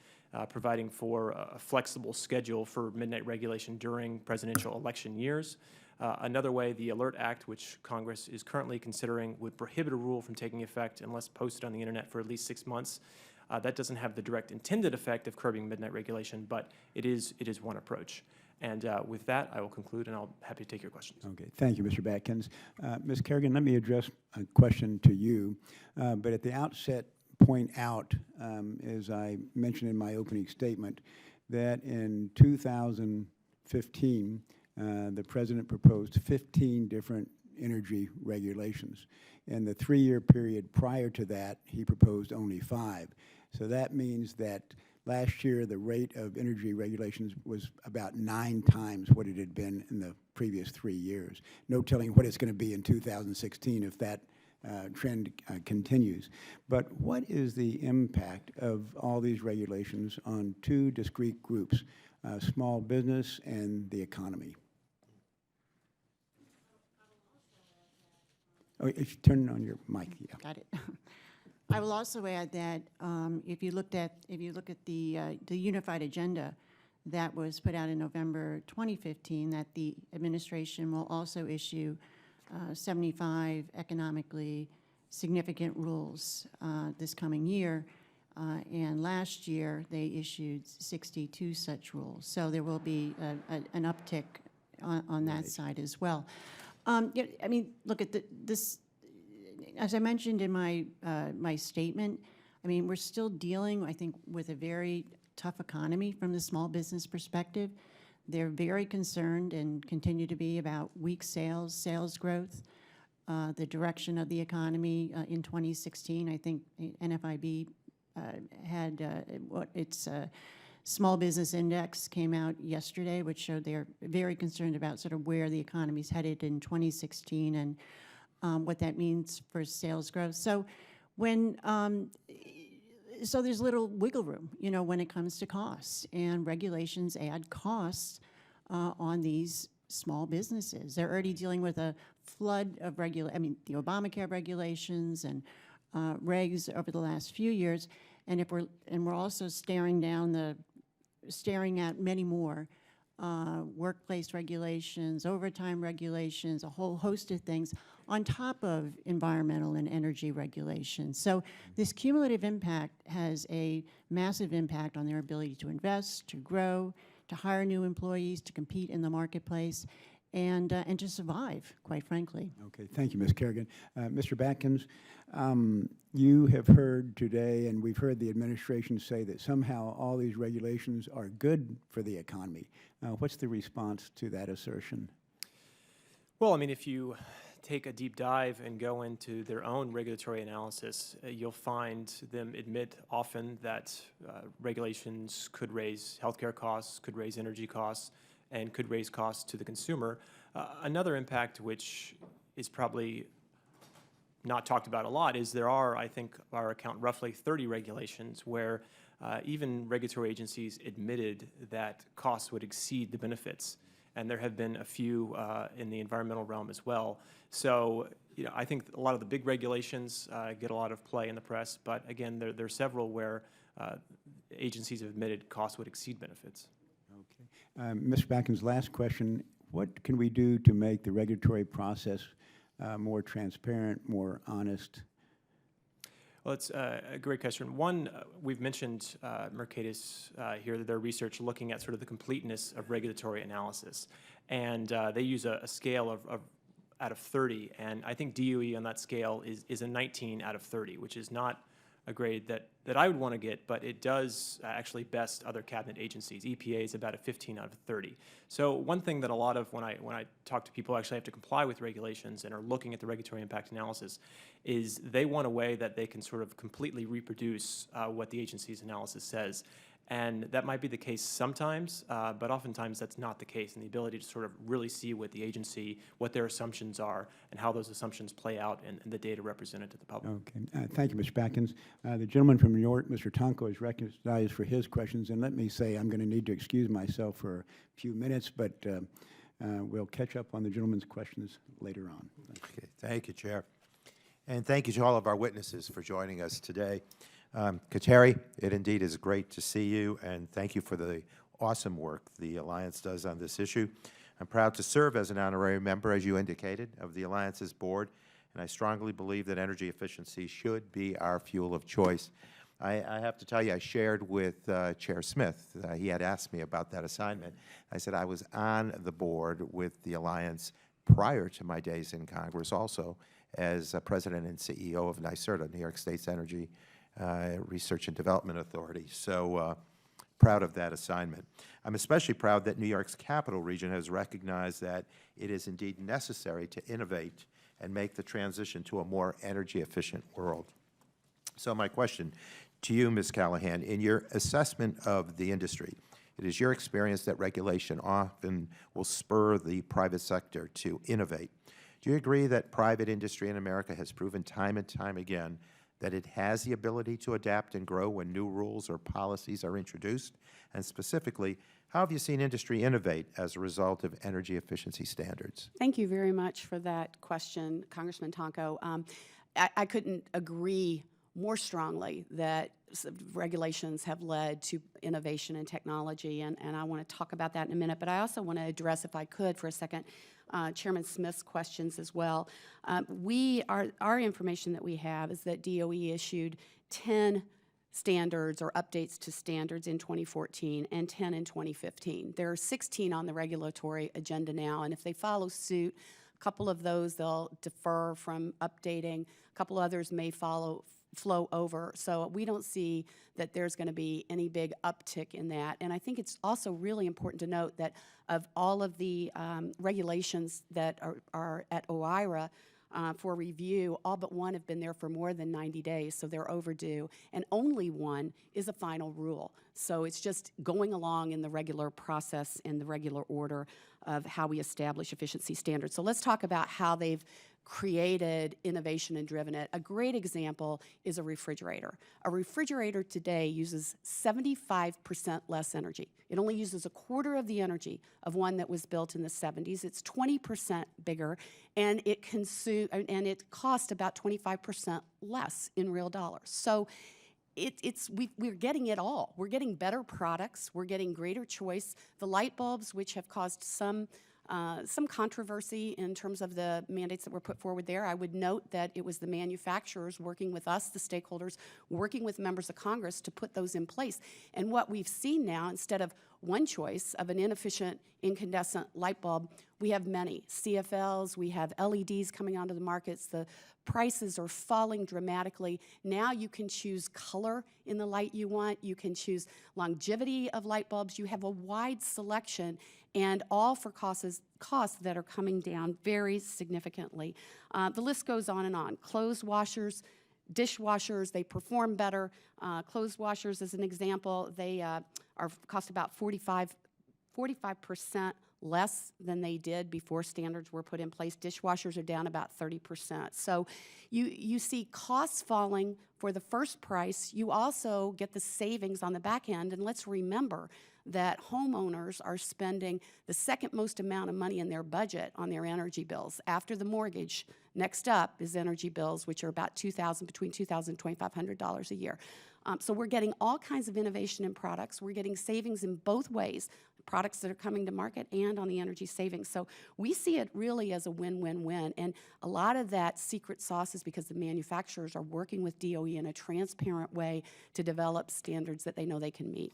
providing for a flexible schedule for midnight regulation during presidential election years. Another way, the Alert Act, which Congress is currently considering, would prohibit a rule from taking effect unless posted on the internet for at least 6 months. That doesn't have the direct intended effect of curbing midnight regulation, but it is one approach. And with that, I will conclude, and I'll be happy to take your questions. Okay, thank you, Mr. Batkins. Ms. Kerrigan, let me address a question to you, but at the outset, point out, as I mentioned in my opening statement, that in 2015, the President proposed 15 different energy regulations. In the 3-year period prior to that, he proposed only 5. So that means that last year, the rate of energy regulations was about 9 times what it had been in the previous 3 years. No telling what it's going to be in 2016 if that trend continues. But what is the impact of all these regulations on 2 discrete groups, small business and the economy? Oh, if you turn on your mic, yeah. Got it. I will also add that if you look at the unified agenda that was put out in November 2015, that the administration will also issue 75 economically significant rules this coming year, and last year they issued 62 such rules. So there will be an uptick on that side as well. Yeah, I mean, look at this. As I mentioned in my my statement, I mean, we're still dealing, I think, with a very tough economy from the small business perspective. They're very concerned and continue to be about weak sales growth, the direction of the economy in 2016. I think NFIB had what its small business index came out yesterday, which showed they're very concerned about sort of where the economy's headed in 2016 and what that means for sales growth. So when so there's little wiggle room, you know, when it comes to costs, and regulations add costs on these small businesses. They're already dealing with a flood of the Obamacare regulations and regs over the last few years, and we're also staring at many more workplace regulations, overtime regulations, a whole host of things on top of environmental and energy regulations. So this cumulative impact has a massive impact on their ability to invest, to grow, to hire new employees, to compete in the marketplace, and to survive, quite frankly. Okay, thank you, Ms. Kerrigan. Mr. Batkins, you have heard today, and we've heard the administration say that somehow all these regulations are good for the economy. What's the response to that assertion? Well, I mean, if you take a deep dive and go into their own regulatory analysis, you'll find them admit often that regulations could raise healthcare costs, could raise energy costs, and could raise costs to the consumer. Another impact, which is probably not talked about a lot, is there are, I think, by our account, roughly 30 regulations where even regulatory agencies admitted that costs would exceed the benefits. And there have been a few in the environmental realm as well. So, you know, I think a lot of the big regulations get a lot of play in the press, but again, there are several where agencies have admitted costs would exceed benefits. Okay. Mr. Batkins, last question. What can we do to make the regulatory process more transparent, more honest? Well, it's a great question. One, we've mentioned Mercatus here, their research looking at sort of the completeness of regulatory analysis. And they use a scale of out of 30. And I think DOE on that scale is a 19 out of 30, which is not a grade that I would want to get, but it does actually best other cabinet agencies. EPA is about a 15 out of 30. So one thing that a lot of, when I talk to people who actually have to comply with regulations and are looking at the regulatory impact analysis, is they want a way that they can sort of completely reproduce what the agency's analysis says. And that might be the case sometimes, but oftentimes that's not the case. And the ability to sort of really see with the agency what their assumptions are and how those assumptions play out and the data represented to the public. Okay. Thank you, Mr. Batkins. The gentleman from New York, Mr. Tonko, is recognized for his questions. And let me say, I'm going to need to excuse myself for a few minutes, but we'll catch up on the gentleman's questions later on. Okay, thank you, Chair. And thank you to all of our witnesses for joining us today. Kateri, it indeed is great to see you, and thank you for the awesome work the Alliance does on this issue. I'm proud to serve as an honorary member, as you indicated, of the Alliance's board, and I strongly believe that energy efficiency should be our fuel of choice. I have to tell you, I shared with Chair Smith. He had asked me about that assignment. I said I was on the board with the Alliance prior to my days in Congress, also as President and CEO of NYSERDA, New York State's Energy Research and Development Authority. So proud of that assignment. I'm especially proud that New York's capital region has recognized that it is indeed necessary to innovate and make the transition to a more energy efficient world. So my question to you, Ms. Callahan, in your assessment of the industry, it is your experience that regulation often will spur the private sector to innovate. Do you agree that private industry in America has proven time and time again that it has the ability to adapt and grow when new rules or policies are introduced? And specifically, how have you seen industry innovate as a result of energy efficiency standards? Thank you very much for that question, Congressman Tonko. I couldn't agree more strongly that regulations have led to innovation and technology, and I want to talk about that in a minute, but I also want to address, if I could, for a second, Chairman Smith's questions as well. Our information that we have is that DOE issued 10 standards or updates to standards in 2014 and 10 in 2015. There are 16 on the regulatory agenda now, and if they follow suit, a couple of those they'll defer from updating, a couple others may flow over. So we don't see that there's going to be any big uptick in that. And I think it's also really important to note that of all of the regulations that are at OIRA for review, all but one have been there for more than 90 days, so they're overdue. And only one is a final rule. So it's just going along in the regular process, in the regular order of how we establish efficiency standards. So let's talk about how they've created innovation and driven it. A great example is a refrigerator. A refrigerator today uses 75% less energy. It only uses a quarter of the energy of one that was built in the 70s. It's 20% bigger, and it costs about 25% less in real dollars. So we're getting it all. We're getting better products. We're getting greater choice. The light bulbs, which have caused some controversy in terms of the mandates that were put forward there. I would note that it was the manufacturers working with us, the stakeholders, working with members of Congress to put those in place. And what we've seen now, instead of one choice of an inefficient incandescent light bulb, we have many. CFLs, we have LEDs coming onto the markets. The prices are falling dramatically. Now you can choose color in the light you want. You can choose longevity of light bulbs. You have a wide selection, and all for costs that are coming down very significantly. The list goes on and on. Clothes washers, dishwashers, they perform better. Clothes washers, as an example, they cost about 45% less than they did before standards were put in place. Dishwashers are down about 30%. So you see costs falling for the first price. You also get the savings on the back end. And let's remember that homeowners are spending the second most amount of money in their budget on their energy bills. After the mortgage, next up is energy bills, which are about between $2,000 and $2,500 a year. So we're getting all kinds of innovation in products. We're getting savings in both ways, products that are coming to market and on the energy savings. So we see it really as a win-win-win. And a lot of that secret sauce is because the manufacturers are working with DOE in a transparent way to develop standards that they know they can meet.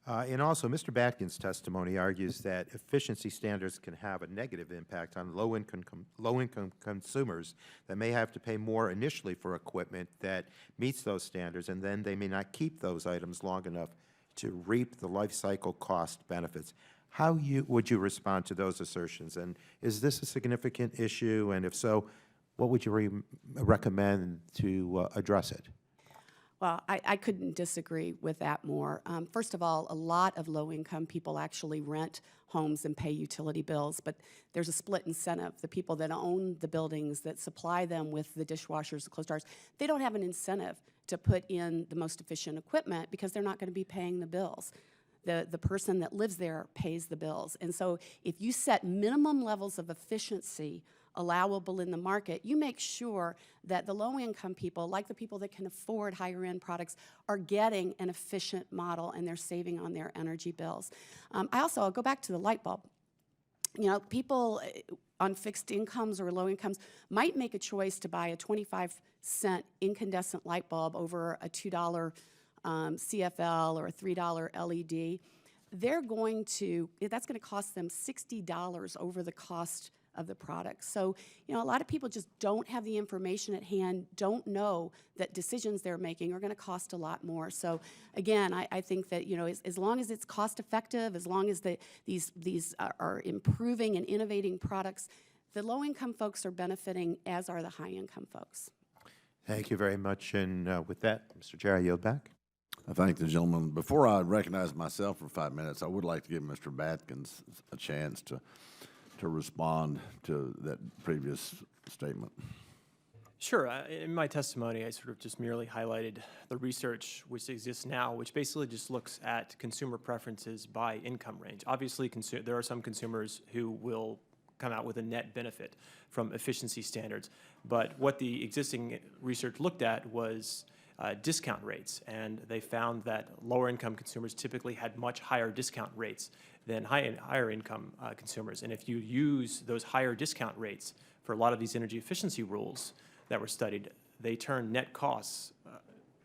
And also, Mr. Batkins' testimony argues that efficiency standards can have a negative impact on low-income consumers that may have to pay more initially for equipment that meets those standards, and then they may not keep those items long enough to reap the life cycle cost benefits. How would you respond to those assertions? And is this a significant issue? And if so, what would you recommend to address it? Well, I couldn't disagree with that more. First of all, a lot of low-income people actually rent homes and pay utility bills, but there's a split incentive. The people that own the buildings that supply them with the dishwashers, the clothes dryers, they don't have an incentive to put in the most efficient equipment because they're not going to be paying the bills. The person that lives there pays the bills. And so if you set minimum levels of efficiency allowable in the market, you make sure that the low-income people, like the people that can afford higher-end products, are getting an efficient model and they're saving on their energy bills. I'll go back to the light bulb. You know, people on fixed incomes or low incomes might make a choice to buy a 25-cent incandescent light bulb over a $2 CFL or a $3 LED. That's going to cost them $60 over the cost of the product. So, you know, a lot of people just don't have the information at hand, don't know that decisions they're making are going to cost a lot more. So, again, I think that, you know, as long as it's cost effective, as long as these are improving and innovating products, the low-income folks are benefiting, as are the high-income folks. Thank you very much. And with that, Mr. Chair, I yield back. I thank the gentleman. Before I recognize myself for 5 minutes, I would like to give Mr. Batkins a chance to respond to that previous statement. Sure. In my testimony, I sort of just merely highlighted the research which exists now, which basically just looks at consumer preferences by income range. Obviously, there are some consumers who will come out with a net benefit from efficiency standards, but what the existing research looked at was discount rates, and they found that lower income consumers typically had much higher discount rates than higher income consumers. And if you use those higher discount rates for a lot of these energy efficiency rules that were studied, they turn net costs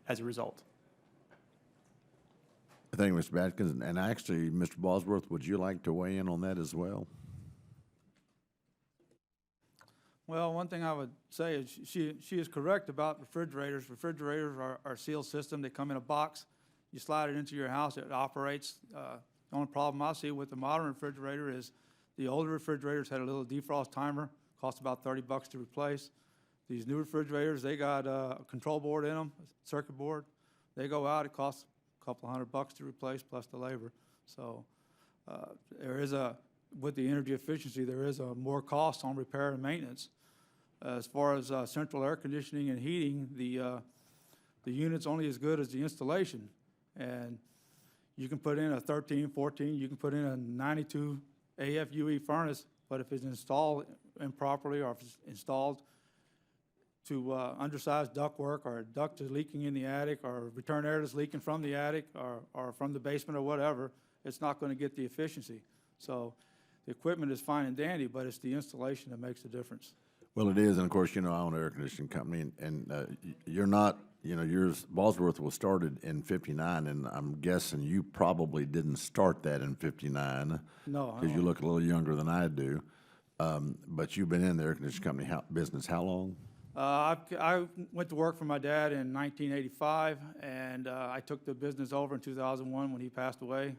as a result. Thank you, Mr. Batkins. And actually, Mr. Bosworth, would you like to weigh in on that as well? Well, one thing I would say is she is correct about refrigerators. Refrigerators are a sealed system. They come in a box. You slide it into your house. It operates. The only problem I see with the modern refrigerator is the older refrigerators had a little defrost timer, cost about $30 to replace. These new refrigerators, they got a control board in them, a circuit board. They go out, it costs a couple $100 to replace plus the labor. So with the energy efficiency, there is a more cost on repair and maintenance. As far as central air conditioning and heating, the unit's only as good as the installation. And you can put in a 13, 14, you can put in a 92 AFUE furnace, but if it's installed improperly or if it's installed to undersized ductwork, or a duct is leaking in the attic, or return air is leaking from the attic or from the basement or whatever, it's not going to get the efficiency. So the equipment is fine and dandy, but it's the installation that makes the difference. Well, it is, and of course, you know, I own an air conditioning company, and you're not, you know, yours, Bosworth was started in '59, and I'm guessing you probably didn't start that in '59. No. Because you look a little younger than I do. But you've been in the air conditioning company business how long? I went to work for my dad in 1985, and I took the business over in 2001 when he passed away.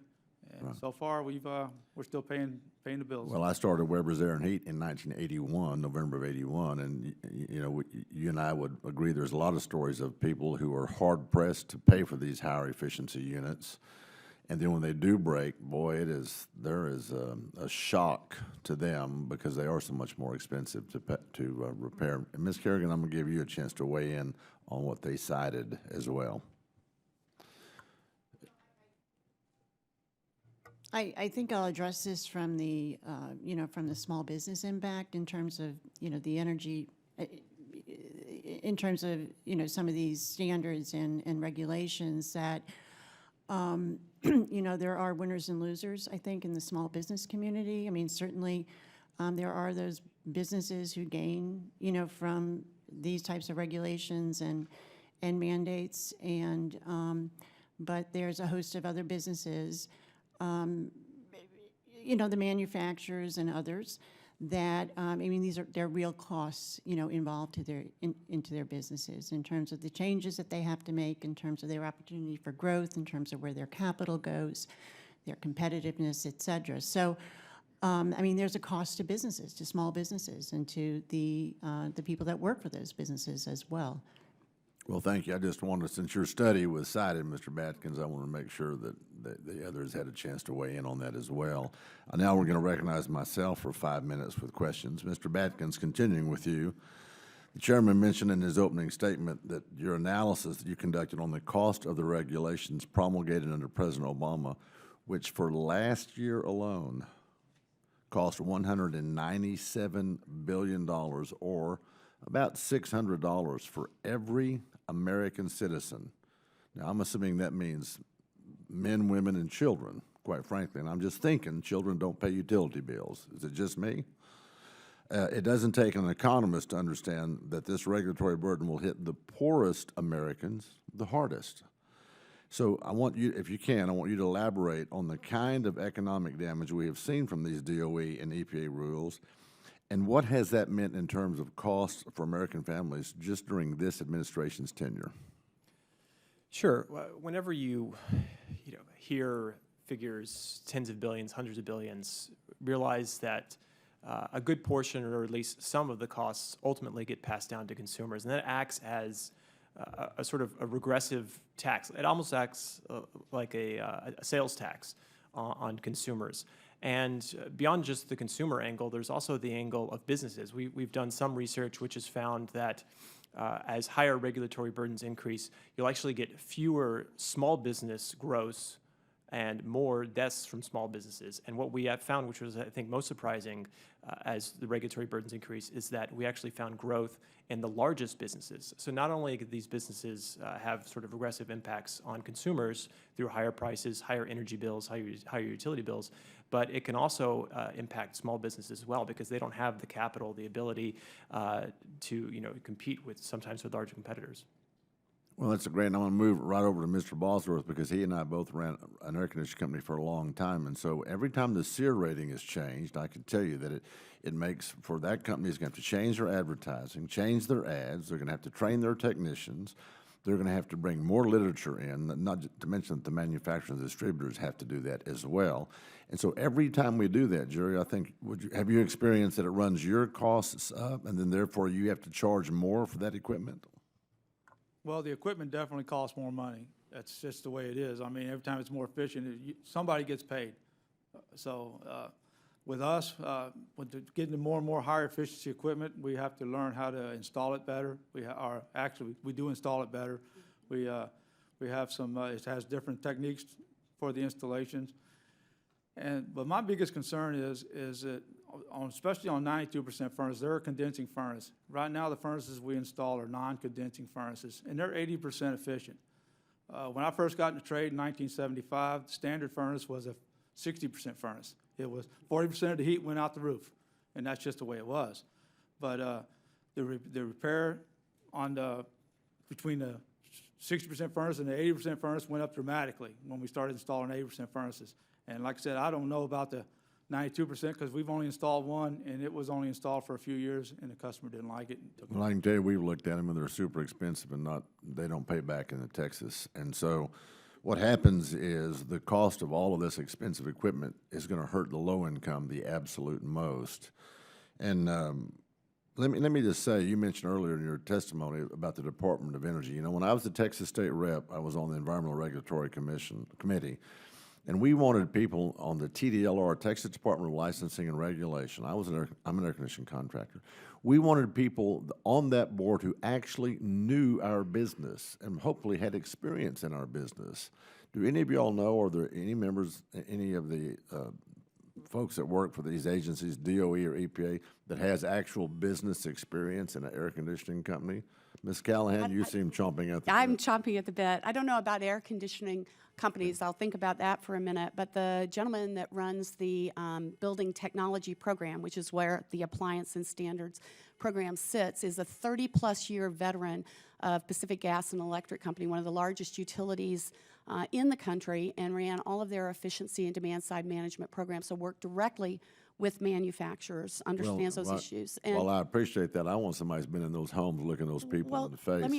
And right. So far, we're still paying the bills. Well, I started Weber's Air and Heat in 1981, November of '81, and you know, you and I would agree. There's a lot of stories of people who are hard pressed to pay for these higher efficiency units, and then when they do break, boy, there is a shock to them because they are so much more expensive to repair. And Ms. Kerrigan, I'm going to give you a chance to weigh in on what they cited as well. I think I'll address this from the, from the small business impact in terms of, the energy, in terms of, some of these standards and regulations that, there are winners and losers, I think, in the small business community. I mean, certainly there are those businesses who gain, from these types of regulations and mandates, but there's a host of other businesses, the manufacturers and others that, they're real costs, involved into their businesses in terms of the changes that they have to make, in terms of their opportunity for growth, in terms of where their capital goes, their competitiveness, et cetera. So, there's a cost to businesses, to small businesses, and to the people that work for those businesses as well. Well, thank you. I just wanted, since your study was cited, Mr. Batkins, I want to make sure that the others had a chance to weigh in on that as well. Now we're going to recognize myself for 5 minutes with questions. Mr. Batkins, continuing with you, the chairman mentioned in his opening statement that your analysis that you conducted on the cost of the regulations promulgated under President Obama, which for last year alone cost $197 billion, or about $600 for every American citizen. Now, I'm assuming that means men, women, and children, quite frankly. And I'm just thinking children don't pay utility bills. Is it just me? It doesn't take an economist to understand that this regulatory burden will hit the poorest Americans the hardest. So I want you, if you can, I want you to elaborate on the kind of economic damage we have seen from these DOE and EPA rules, and what has that meant in terms of costs for American families just during this administration's tenure? Sure. Whenever you hear figures, tens of billions, hundreds of billions, realize that a good portion, or at least some of the costs, ultimately get passed down to consumers, and that acts as a sort of a regressive tax. It almost acts like a sales tax on consumers. And beyond just the consumer angle, there's also the angle of businesses. We've done some research which has found that as higher regulatory burdens increase, you'll actually get fewer small business growth and more deaths from small businesses. And what we have found, which was, I think, most surprising as the regulatory burdens increase, is that we actually found growth in the largest businesses. So not only do these businesses have sort of regressive impacts on consumers through higher prices, higher energy bills, higher utility bills, but it can also impact small businesses as well, because they don't have the capital, the ability to compete with sometimes with larger competitors. Well, that's great. And I want to move right over to Mr. Bosworth, because he and I both ran an air conditioning company for a long time. And so every time the SEER rating is changed, I can tell you that it makes, for that company, is going to have to change their advertising, change their ads. They're going to have to train their technicians. They're going to have to bring more literature in, not to mention that the manufacturers and distributors have to do that as well. And so every time we do that, Jerry, I think, have you experienced that it runs your costs up, and then therefore you have to charge more for that equipment? Well, the equipment definitely costs more money. That's just the way it is. I mean, every time it's more efficient, somebody gets paid. So with us, with getting more and more higher efficiency equipment, we have to learn how to install it better. We do install it better. We have some, it has different techniques for the installations. But my biggest concern is that, especially on 92% furnace, they're a condensing furnace. Right now, the furnaces we install are non-condensing furnaces, and they're 80% efficient. When I first got into trade in 1975, the standard furnace was a 60% furnace. It was 40% of the heat went out the roof, and that's just the way it was. But the repair on between the 60% furnace and the 80% furnace went up dramatically when we started installing 80% furnaces. And like I said, I don't know about the 92% because we've only installed one, and it was only installed for a few years, and the customer didn't like it. Well, I can tell you, we've looked at them, and they're super expensive, and they don't pay back in Texas. And so what happens is the cost of all of this expensive equipment is going to hurt the low income the absolute most. And let me just say, you mentioned earlier in your testimony about the Department of Energy. You know, when I was the Texas State Rep, I was on the Environmental Regulatory Committee. And we wanted people on the TDLR, Texas Department of Licensing and Regulation. I'm an air conditioning contractor. We wanted people on that board who actually knew our business and hopefully had experience in our business. Do any of y'all know, are there any members, any of the folks that work for these agencies, DOE or EPA, that has actual business experience in an air conditioning company? Ms. Callahan, you seem chomping at the bit. I'm chomping at the bit. I don't know about air conditioning companies. I'll think about that for a minute. But the gentleman that runs the Building Technology Program, which is where the Appliance and Standards Program sits, is a 30-plus year veteran of Pacific Gas and Electric Company, one of the largest utilities in the country, and ran all of their efficiency and demand-side management programs, so worked directly with manufacturers, understands those issues. And well, I appreciate that. I want somebody who's been in those homes looking those people in the face. Let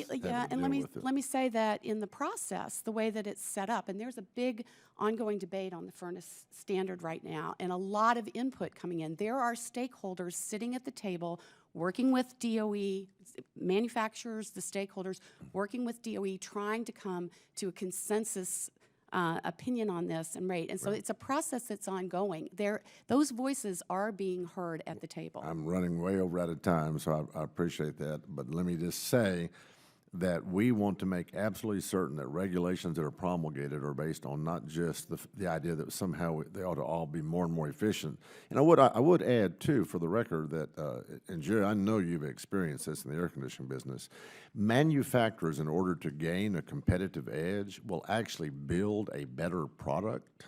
me say that in the process, the way that it's set up, and there's a big ongoing debate on the furnace standard right now, and a lot of input coming in. There are stakeholders sitting at the table working with DOE, manufacturers, the stakeholders, working with DOE, trying to come to a consensus opinion on this and rate. And so it's a process that's ongoing. Those voices are being heard at the table. I'm running way over out of time, so I appreciate that. But let me just say that we want to make absolutely certain that regulations that are promulgated are based on not just the idea that somehow they ought to all be more and more efficient. And I would add, too, for the record, that, and Jerry, I know you've experienced this in the air conditioning business, manufacturers, in order to gain a competitive edge, will actually build a better product.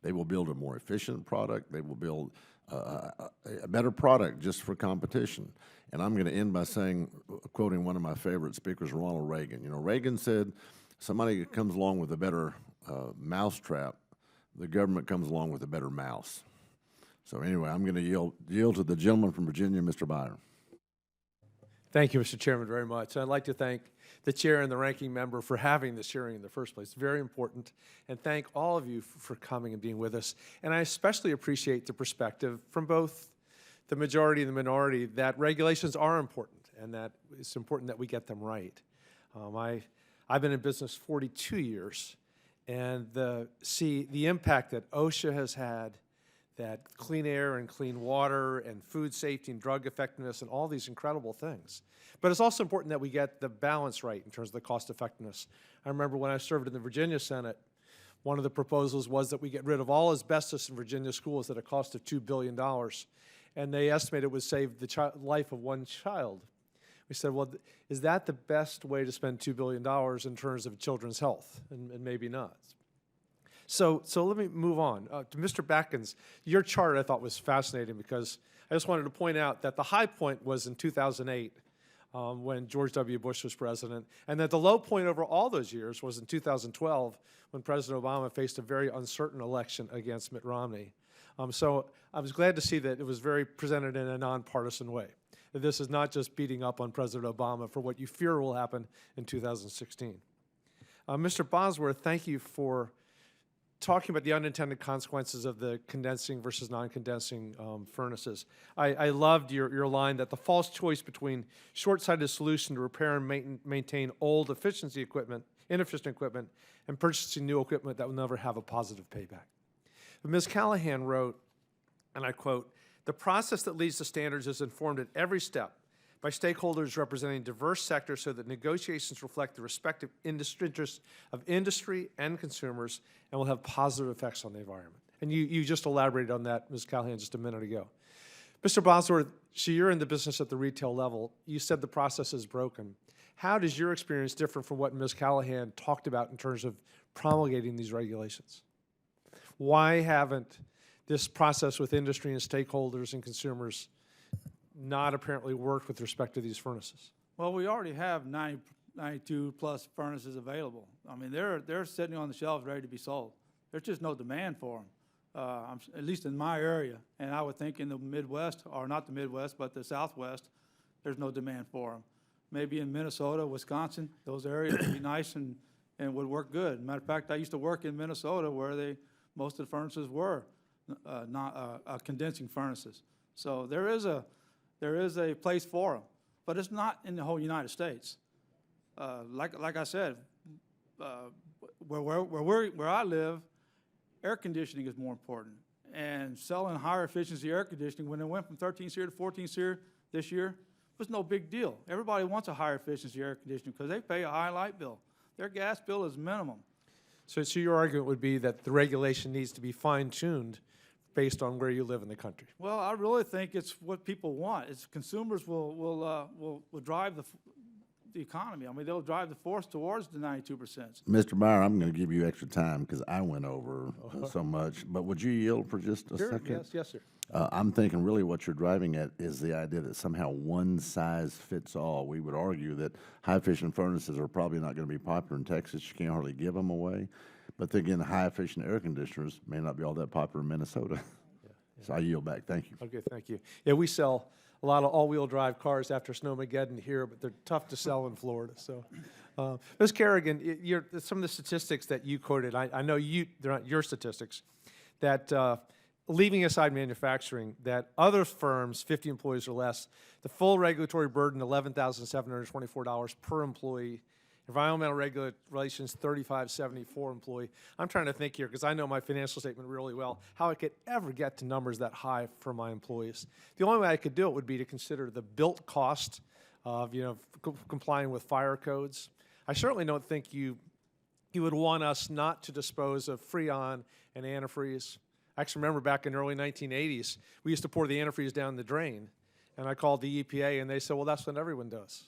They will build a more efficient product. They will build a better product just for competition. And I'm going to end by saying, quoting one of my favorite speakers, Ronald Reagan. You know, Reagan said, somebody comes along with a better mousetrap, the government comes along with a better mouse. So anyway, I'm going to yield to the gentleman from Virginia, Mr. Byron. Thank you, Mr. Chairman, very much. I'd like to thank the chair and the ranking member for having this hearing in the first place. Very important. And thank all of you for coming and being with us. And I especially appreciate the perspective from both the majority and the minority that regulations are important and that it's important that we get them right. I've been in business 42 years, and see the impact that OSHA has had, that clean air and clean water and food safety and drug effectiveness and all these incredible things. But it's also important that we get the balance right in terms of the cost effectiveness. I remember when I served in the Virginia Senate, one of the proposals was that we get rid of all asbestos in Virginia schools at a cost of $2 billion. And they estimated it would save the life of one child. We said, well, is that the best way to spend $2 billion in terms of children's health? And maybe not. So let me move on. To Mr. Batkins, your chart I thought was fascinating because I just wanted to point out that the high point was in 2008 when George W. Bush was president, and that the low point over all those years was in 2012 when President Obama faced a very uncertain election against Mitt Romney. So I was glad to see that it was very presented in a nonpartisan way. That this is not just beating up on President Obama for what you fear will happen in 2016. Mr. Bosworth, thank you for talking about the unintended consequences of the condensing versus non-condensing furnaces. I loved your line that the false choice between short-sighted solution to repair and maintain old inefficient equipment, and purchasing new equipment that will never have a positive payback. But Ms. Callahan wrote, and I quote, "The process that leads to standards is informed at every step by stakeholders representing diverse sectors so that negotiations reflect the respective interests of industry and consumers and will have positive effects on the environment." And you just elaborated on that, Ms. Callahan, just a minute ago. Mr. Bosworth, so you're in the business at the retail level. You said the process is broken. How does your experience differ from what Ms. Callahan talked about in terms of promulgating these regulations? Why haven't this process with industry and stakeholders and consumers not apparently worked with respect to these furnaces? Well, we already have 92 plus furnaces available. I mean, they're sitting on the shelves ready to be sold. There's just no demand for them, at least in my area. And I would think in the Midwest, or not the Midwest, but the Southwest, there's no demand for them. Maybe in Minnesota, Wisconsin, those areas would be nice and would work good. Matter of fact, I used to work in Minnesota where most of the furnaces were condensing furnaces. So there is a place for them, but it's not in the whole United States. Like I said, where I live, air conditioning is more important. And selling higher efficiency air conditioning, when it went from 13 SEER to 14 SEER this year, was no big deal. Everybody wants a higher efficiency air conditioning because they pay a high light bill. Their gas bill is minimum. So your argument would be that the regulation needs to be fine-tuned based on where you live in the country. Well, I really think it's what people want. It's consumers will drive the economy. I mean, they'll drive the force towards the 92%. Mr. Byer, I'm going to give you extra time because I went over so much. But would you yield for just a second? Yes, sir. I'm thinking really what you're driving at is the idea that somehow one size fits all. We would argue that high-efficient furnaces are probably not going to be popular in Texas. You can't hardly give them away. But then again, high-efficient air conditioners may not be all that popular in Minnesota. So I yield back. Thank you. Okay, thank you. Yeah, we sell a lot of all-wheel drive cars after Snowmageddon here, but they're tough to sell in Florida. So, Ms. Kerrigan, some of the statistics that you quoted, I know they're not your statistics, that leaving aside manufacturing, that other firms, 50 employees or less, the full regulatory burden, $11,724 per employee. Environmental regulations, $3,574 employee. I'm trying to think here, because I know my financial statement really well, how I could ever get to numbers that high for my employees. The only way I could do it would be to consider the built cost of, complying with fire codes. I certainly don't think you would want us not to dispose of Freon and antifreeze. I actually remember back in the early 1980s, we used to pour the antifreeze down the drain, and I called the EPA, and they said, well, that's what everyone does.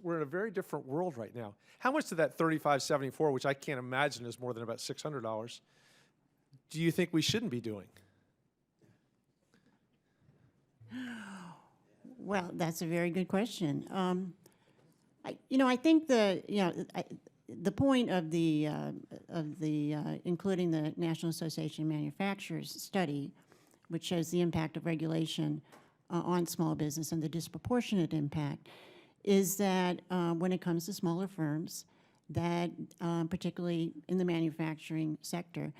We're in a very different world right now. How much of that $3,574, which I can't imagine is more than about $600, do you think we shouldn't be doing? Well, that's a very good question. I think the point of the including the National Association of Manufacturers study, which shows the impact of regulation on small business and the disproportionate impact, is that when it comes to smaller firms, that particularly in the manufacturing sector,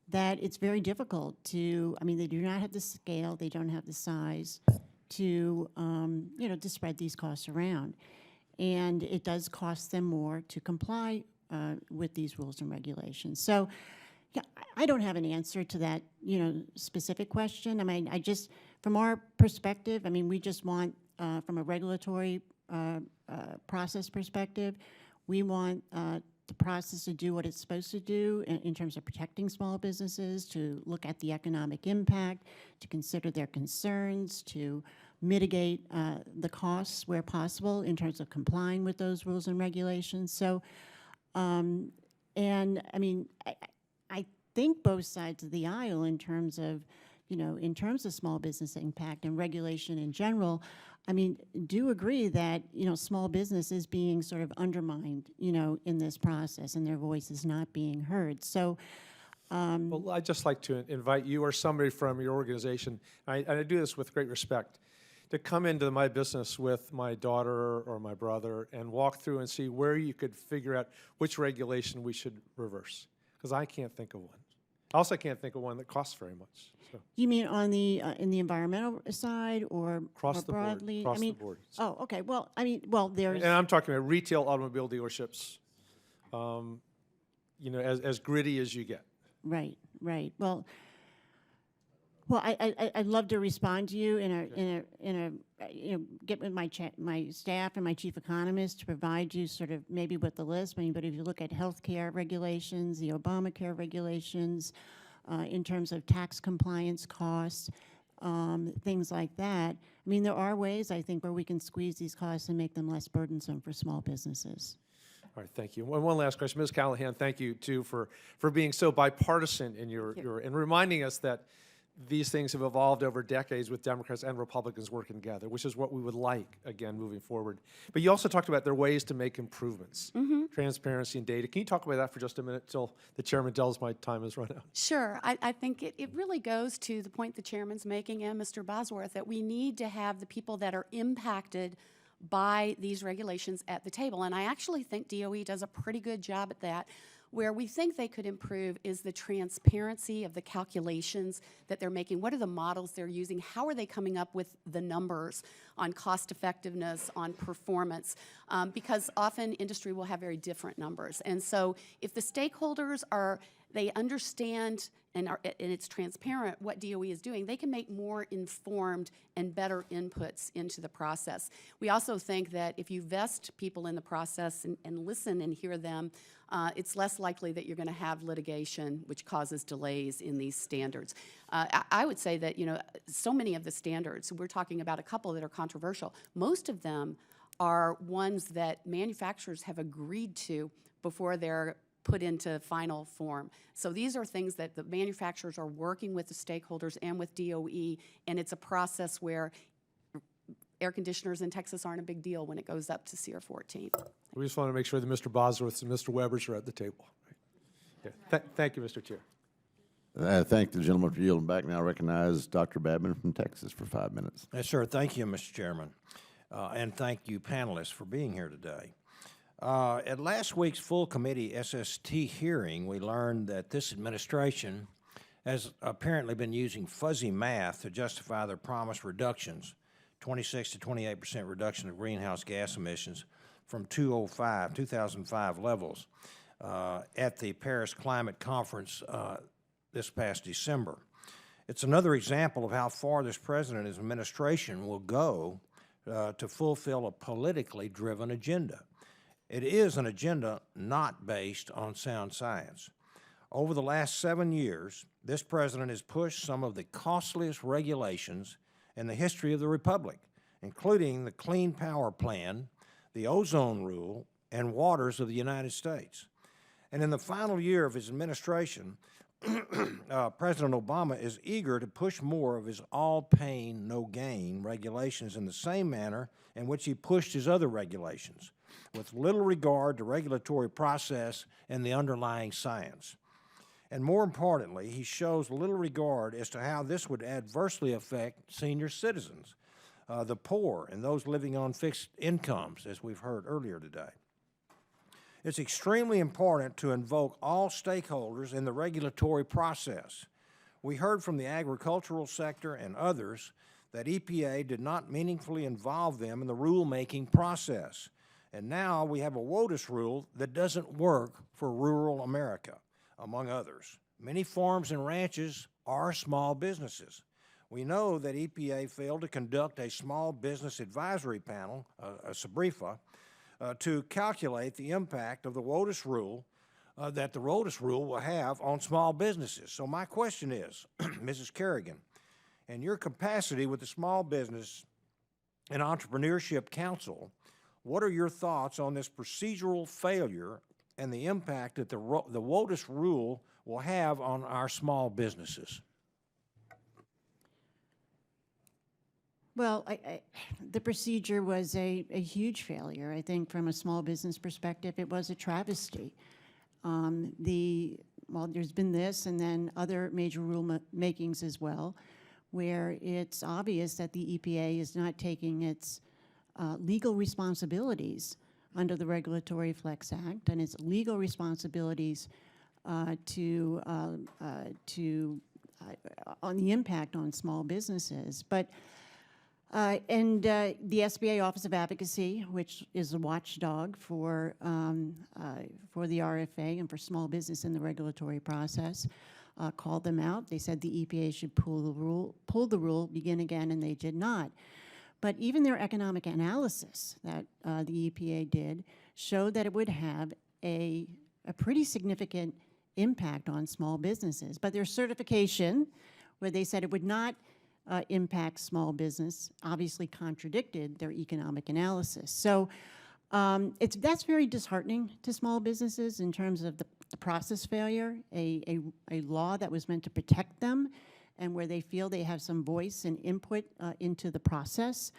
that it's very difficult to, they do not have the scale, they don't have the size to, to spread these costs around. And it does cost them more to comply with these rules and regulations. So, yeah, I don't have an answer to that, specific question. I just, from our perspective, we just want, from a regulatory process perspective, we want the process to do what it's supposed to do in terms of protecting small businesses, to look at the economic impact, to consider their concerns, to mitigate the costs where possible in terms of complying with those rules and regulations. So, I think both sides of the aisle in terms of, small business impact and regulation in general, do agree that, small business is being sort of undermined, in this process, and their voice is not being heard. So, well, I'd just like to invite you or somebody from your organization, and I do this with great respect, to come into my business with my daughter or my brother and walk through and see where you could figure out which regulation we should reverse, because I can't think of one. I also can't think of one that costs very much. So. You mean on the in the environmental side or across the broadly? board? Across the board. Oh, okay. Well, there's. And I'm talking about retail automobile dealerships. As gritty as you get. Right. Well, I'd love to respond to you get with my staff and my chief economist to provide you sort of maybe with the list. But if you look at healthcare regulations, the Obamacare regulations, in terms of tax compliance costs, things like that. There are ways, I think, where we can squeeze these costs and make them less burdensome for small businesses. All right, thank you. One last question. Ms. Callahan, thank you, too, for being so bipartisan in and reminding us that these things have evolved over decades with Democrats and Republicans working together, which is what we would like, again, moving forward. But you also talked about there are ways to make improvements, transparency and data. Can you talk about that for just a minute until the chairman tells my time has run out? Sure. I think it really goes to the point the chairman's making and Mr. Bosworth, that we need to have the people that are impacted by these regulations at the table. And I actually think DOE does a pretty good job at that. Where we think they could improve is the transparency of the calculations that they're making. What are the models they're using? How are they coming up with the numbers on cost effectiveness, on performance? Because often industry will have very different numbers. And so if the stakeholders they understand and it's transparent what DOE is doing, they can make more informed and better inputs into the process. We also think that if you vest people in the process and listen and hear them, it's less likely that you're going to have litigation, which causes delays in these standards. I would say that, so many of the standards, we're talking about a couple that are controversial. Most of them are ones that manufacturers have agreed to before they're put into final form. So these are things that the manufacturers are working with the stakeholders and with DOE, and it's a process where air conditioners in Texas aren't a big deal when it goes up to SEER 14. We just want to make sure that Mr. Bosworth and Mr. Weber's are at the table. Right? Yeah. Thank you, Mr. Chair. I thank the gentleman for yielding back. Now I recognize Dr. Babin from Texas for 5 minutes. Yes, sir. Thank you, Mr. Chairman. And thank you, panelists, for being here today. At last week's full committee SST hearing, we learned that this administration has apparently been using fuzzy math to justify their promised reductions, 26 to 28% reduction of greenhouse gas emissions from 2005 levels at the Paris Climate Conference this past December. It's another example of how far this president and his administration will go to fulfill a politically driven agenda. It is an agenda not based on sound science. Over the last 7 years, this president has pushed some of the costliest regulations in the history of the Republic, including the Clean Power Plan, the Ozone Rule, and waters of the United States. And in the final year of his administration, President Obama is eager to push more of his all pain, no gain regulations in the same manner in which he pushed his other regulations, with little regard to regulatory process and the underlying science. And more importantly, he shows little regard as to how this would adversely affect senior citizens, the poor, and those living on fixed incomes, as we've heard earlier today. It's extremely important to invoke all stakeholders in the regulatory process. We heard from the agricultural sector and others that EPA did not meaningfully involve them in the rulemaking process. And now we have a WOTUS rule that doesn't work for rural America, among others. Many farms and ranches are small businesses. We know that EPA failed to conduct a small business advisory panel, a SBREFA, to calculate the impact of the WOTUS rule that the WOTUS rule will have on small businesses. So my question is, Mrs. Kerrigan, in your capacity with the Small Business and Entrepreneurship Council, what are your thoughts on this procedural failure and the impact that the WOTUS rule will have on our small businesses? Well, the procedure was a huge failure. I think from a small business perspective, it was a travesty. Well, there's been this and then other major rule makings as well, where it's obvious that the EPA is not taking its legal responsibilities under the Regulatory Flex Act and its legal responsibilities on the impact on small businesses. But the SBA Office of Advocacy, which is a watchdog for the RFA and for small business in the regulatory process, called them out. They said the EPA should pull the rule, begin again, and they did not. But even their economic analysis that the EPA did showed that it would have a pretty significant impact on small businesses. But their certification, where they said it would not impact small business, obviously contradicted their economic analysis. So that's very disheartening to small businesses in terms of the process failure, a law that was meant to protect them and where they feel they have some voice and input into the process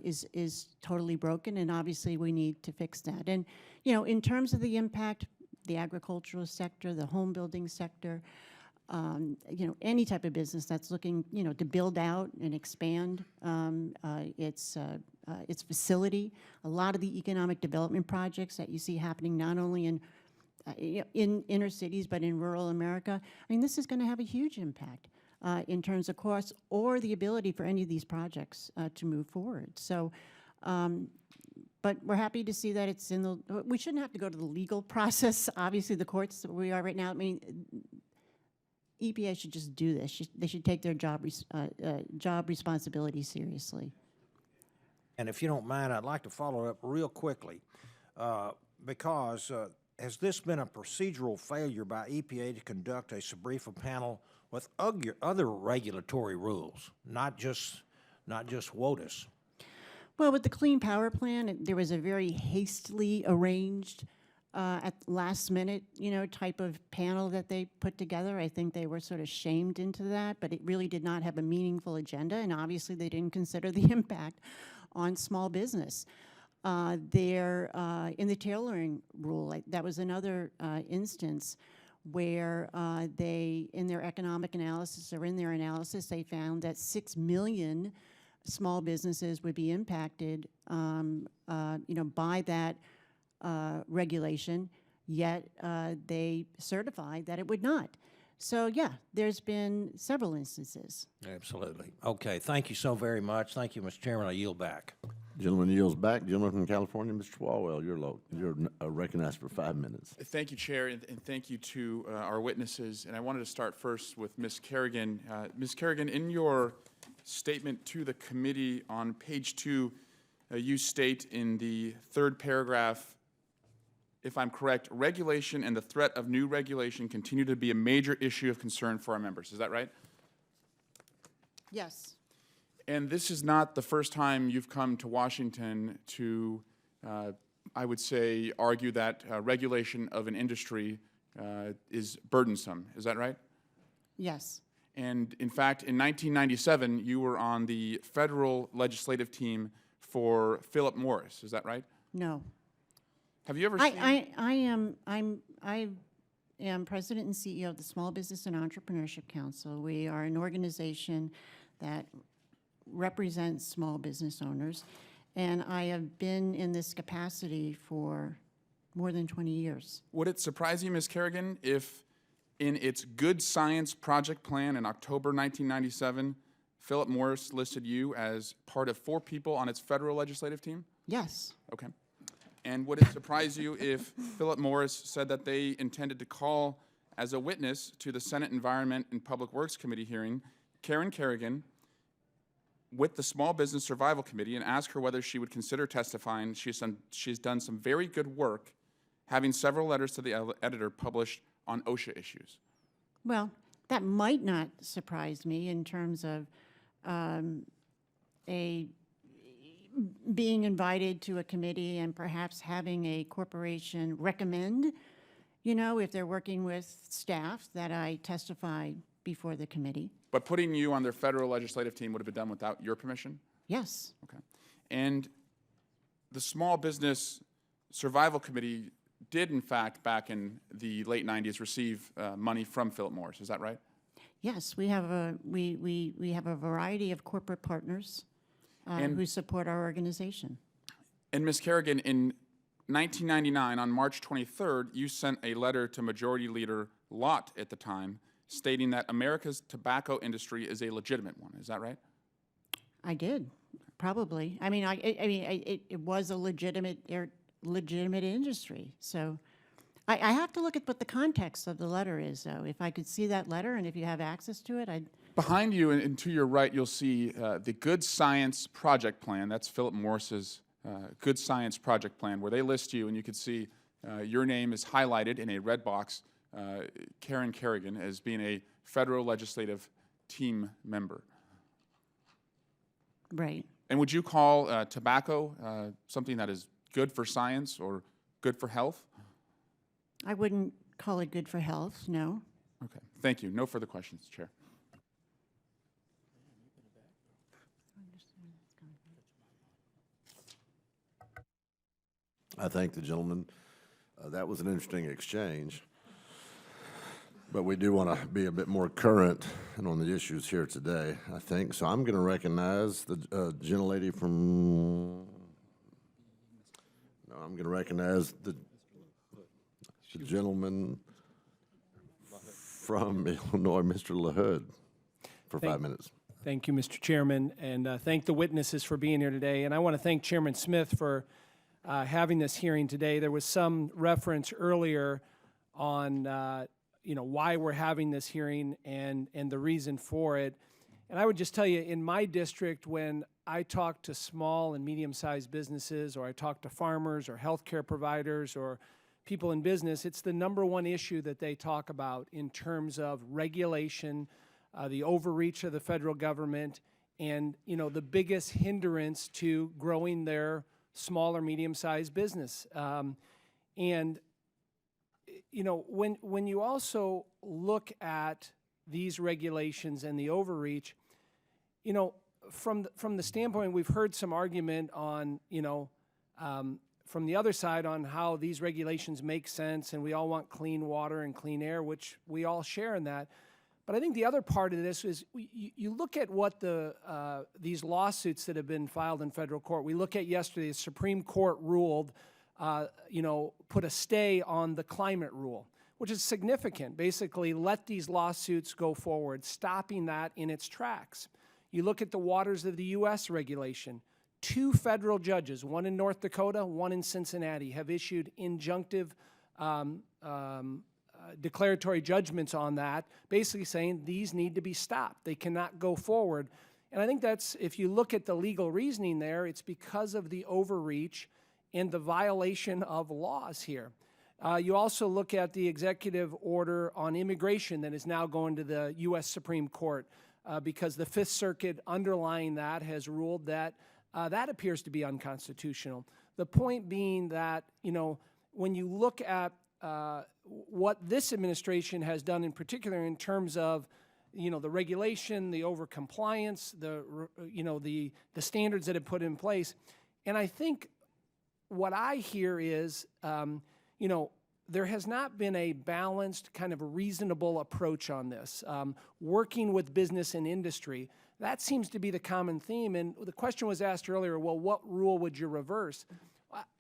is totally broken, and obviously we need to fix that. And, you know, in terms of the impact, the agricultural sector, the home building sector, you know, any type of business that's looking, you know, to build out and expand its facility. A lot of the economic development projects that you see happening not only in inner cities but in rural America, I mean, this is going to have a huge impact in terms of costs or the ability for any of these projects to move forward. So, but we're happy to see that it's in the. We shouldn't have to go to the legal process. Obviously, the courts that we are right now. I mean, EPA should just do this. They should take their job responsibility seriously. And if you don't mind, I'd like to follow up real quickly because has this been a procedural failure by EPA to conduct a SBREFA panel with other regulatory rules, not just WOTUS? Well, with the Clean Power Plan, there was a very hastily arranged at last minute, you know, type of panel that they put together. I think they were sort of shamed into that, but it really did not have a meaningful agenda, and obviously they didn't consider the impact on small business. In the tailoring rule, that was another instance where they, in their economic analysis or in their analysis, they found that 6 million small businesses would be impacted, you know, by that regulation, yet they certified that it would not. So, yeah, there's been several instances. Absolutely. Okay, thank you so very much. Thank you, Mr. Chairman. I yield back. Gentleman yields back. Gentleman from California, Mr. Swalwell, you're recognized for 5 minutes. Thank you, Chair, and thank you to our witnesses. And I wanted to start first with Ms. Kerrigan. Ms. Kerrigan, in your statement to the committee on page 2, you state in the third paragraph, if I'm correct, regulation and the threat of new regulation continue to be a major issue of concern for our members. Is that right? Yes. And this is not the first time you've come to Washington to, I would say, argue that regulation of an industry is burdensome. Is that right? Yes. And in fact, in 1997, you were on the federal legislative team for Philip Morris. Is that right? No. Have you ever seen? I am president and CEO of the Small Business and Entrepreneurship Council. We are an organization that represents small business owners, and I have been in this capacity for more than 20 years. Would it surprise you, Ms. Kerrigan, if in its Good Science Project Plan in October 1997, Philip Morris listed you as part of 4 people on its federal legislative team? Yes. Okay. And would it surprise you if Philip Morris said that they intended to call as a witness to the Senate Environment and Public Works Committee hearing Karen Kerrigan with the Small Business Survival Committee and ask her whether she would consider testifying? She's done some very good work, having several letters to the editor published on OSHA issues. Well, that might not surprise me in terms of being invited to a committee and perhaps having a corporation recommend, you know, if they're working with staff, that I testify before the committee. But putting you on their federal legislative team would have been done without your permission? Yes. Okay. And the Small Business Survival Committee did, in fact, back in the late 90s, receive money from Philip Morris. Is that right? Yes, we have a variety of corporate partners who support our organization. And Ms. Kerrigan, in 1999, on March 23rd, you sent a letter to Majority Leader Lott at the time, stating that America's tobacco industry is a legitimate one. Is that right? I did, probably. I mean, it was a legitimate industry. So I have to look at what the context of the letter is, though. If I could see that letter, and if you have access to it, I'd. Behind you and to your right, you'll see the Good Science Project Plan. That's Philip Morris's Good Science Project Plan, where they list you, and you can see your name is highlighted in a red box, Karen Kerrigan, as being a federal legislative team member. Right. And would you call tobacco something that is good for science or good for health? I wouldn't call it good for health, no. Okay, thank you. No further questions, Chair. I thank the gentleman. That was an interesting exchange. But we do want to be a bit more current and on the issues here today, I think. So I'm going to recognize the gentlelady from, no, I'm going to recognize the gentleman from Illinois, Mr. LaHood, for 5 minutes. Thank you, Mr. Chairman, and thank the witnesses for being here today. And I want to thank Chairman Smith for having this hearing today. There was some reference earlier on why we're having this hearing and the reason for it. And I would just tell you, in my district, when I talk to small and medium-sized businesses, or I talk to farmers or healthcare providers or people in business, it's the #1 issue that they talk about in terms of regulation, the overreach of the federal government, and the biggest hindrance to growing their small or medium-sized business. When you also look at these regulations and the overreach, from the standpoint, we've heard some argument on, from the other side on how these regulations make sense, and we all want clean water and clean air, which we all share in that. But I think the other part of this is you look at what these lawsuits that have been filed in federal court. We look at yesterday, the Supreme Court ruled, put a stay on the climate rule, which is significant. Basically, let these lawsuits go forward, stopping that in its tracks. You look at the waters of the U.S. regulation. 2 federal judges, one in North Dakota, one in Cincinnati, have issued injunctive declaratory judgments on that, basically saying these need to be stopped. They cannot go forward. And I think that's, if you look at the legal reasoning there, it's because of the overreach and the violation of laws here. You also look at the executive order on immigration that is now going to the U.S. Supreme Court because the Fifth Circuit underlying that has ruled that that appears to be unconstitutional. The point being that, you know, when you look at what this administration has done in particular in terms of, you know, the regulation, the overcompliance, the standards that have put in place, and I think what I hear is, you know, there has not been a balanced, kind of a reasonable approach on this. Working with business and industry, that seems to be the common theme. And the question was asked earlier, well, what rule would you reverse?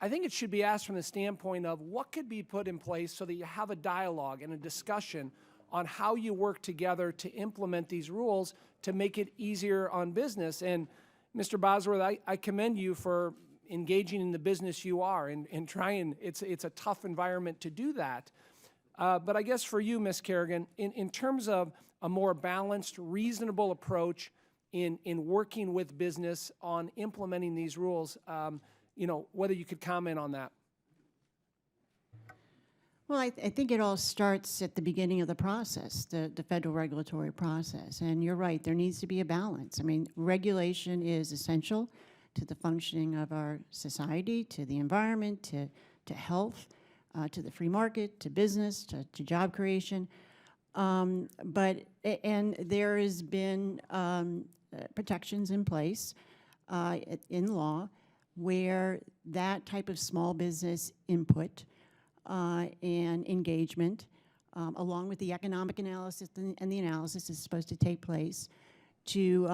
I think it should be asked from the standpoint of what could be put in place so that you have a dialogue and a discussion on how you work together to implement these rules to make it easier on business. And Mr. Bosworth, I commend you for engaging in the business you are and trying. It's a tough environment to do that. But I guess for you, Ms. Kerrigan, in terms of a more balanced, reasonable approach in working with business on implementing these rules, you know, whether you could comment on that. Well, I think it all starts at the beginning of the process, the federal regulatory process. And you're right, there needs to be a balance. I mean, regulation is essential to the functioning of our society, to the environment, to health, to the free market, to business, to job creation. And there has been protections in place in law where that type of small business input and engagement, along with the economic analysis and the analysis is supposed to take place to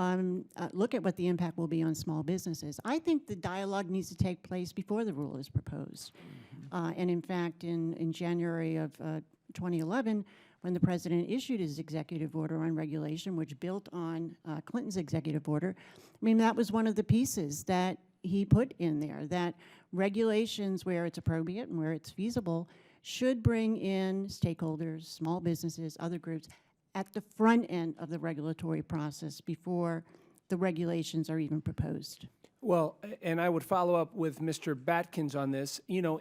look at what the impact will be on small businesses. I think the dialogue needs to take place before the rule is proposed. And in fact, in January of 2011, when the president issued his executive order on regulation, which built on Clinton's executive order, I mean, that was one of the pieces that he put in there, that regulations where it's appropriate and where it's feasible should bring in stakeholders, small businesses, other groups, at the front end of the regulatory process before the regulations are even proposed. Well, and I would follow up with Mr. Batkins on this. You know,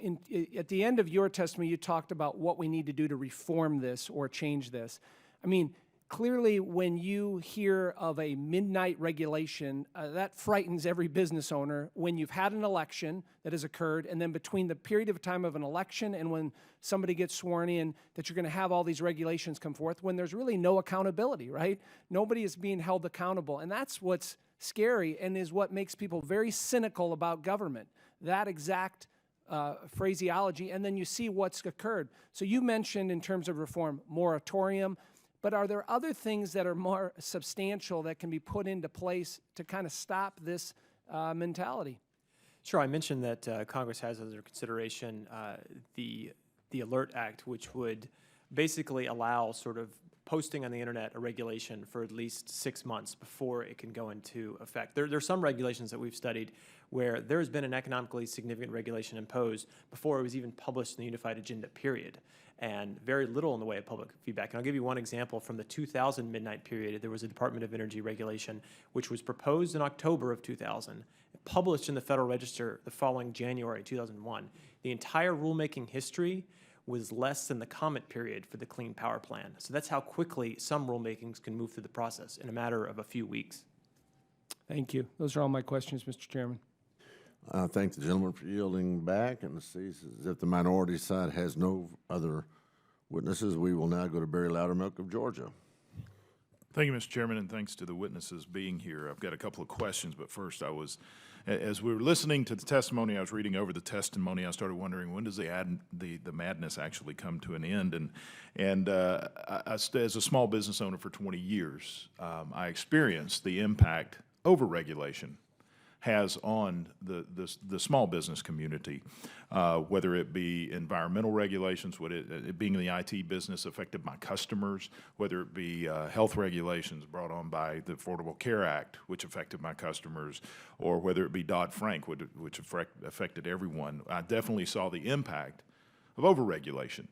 at the end of your testimony, you talked about what we need to do to reform this or change this. I mean, clearly when you hear of a midnight regulation, that frightens every business owner when you've had an election that has occurred, and then between the period of time of an election and when somebody gets sworn in, that you're going to have all these regulations come forth when there's really no accountability, right? Nobody is being held accountable, and that's what's scary and is what makes people very cynical about government, that exact phraseology, and then you see what's occurred. So you mentioned in terms of reform, moratorium, but are there other things that are more substantial that can be put into place to kind of stop this mentality? Sure. I mentioned that Congress has under consideration the Alert Act, which would basically allow sort of posting on the internet a regulation for at least 6 months before it can go into effect. There are some regulations that we've studied where there has been an economically significant regulation imposed before it was even published in the Unified Agenda, period, and very little in the way of public feedback. And I'll give you one example from the 2000 midnight period. There was a Department of Energy regulation which was proposed in October of 2000, published in the Federal Register the following January 2001. The entire rulemaking history was less than the comment period for the Clean Power Plan. So that's how quickly some rulemakings can move through the process in a matter of a few weeks. Thank you. Those are all my questions, Mr. Chairman. I thank the gentleman for yielding back, and it seems as if the minority side has no other witnesses. We will now go to Barry Loudermilk of Georgia. Thank you, Mr. Chairman, and thanks to the witnesses being here. I've got a couple of questions, but first as we were listening to the testimony, I was reading over the testimony, I started wondering, when does the madness actually come to an end? As a small business owner for 20 years, I experienced the impact overregulation has on the small business community, whether it be environmental regulations, whether it being in the IT business affected my customers, whether it be health regulations brought on by the Affordable Care Act, which affected my customers, or whether it be Dodd-Frank, which affected everyone. I definitely saw the impact of overregulation.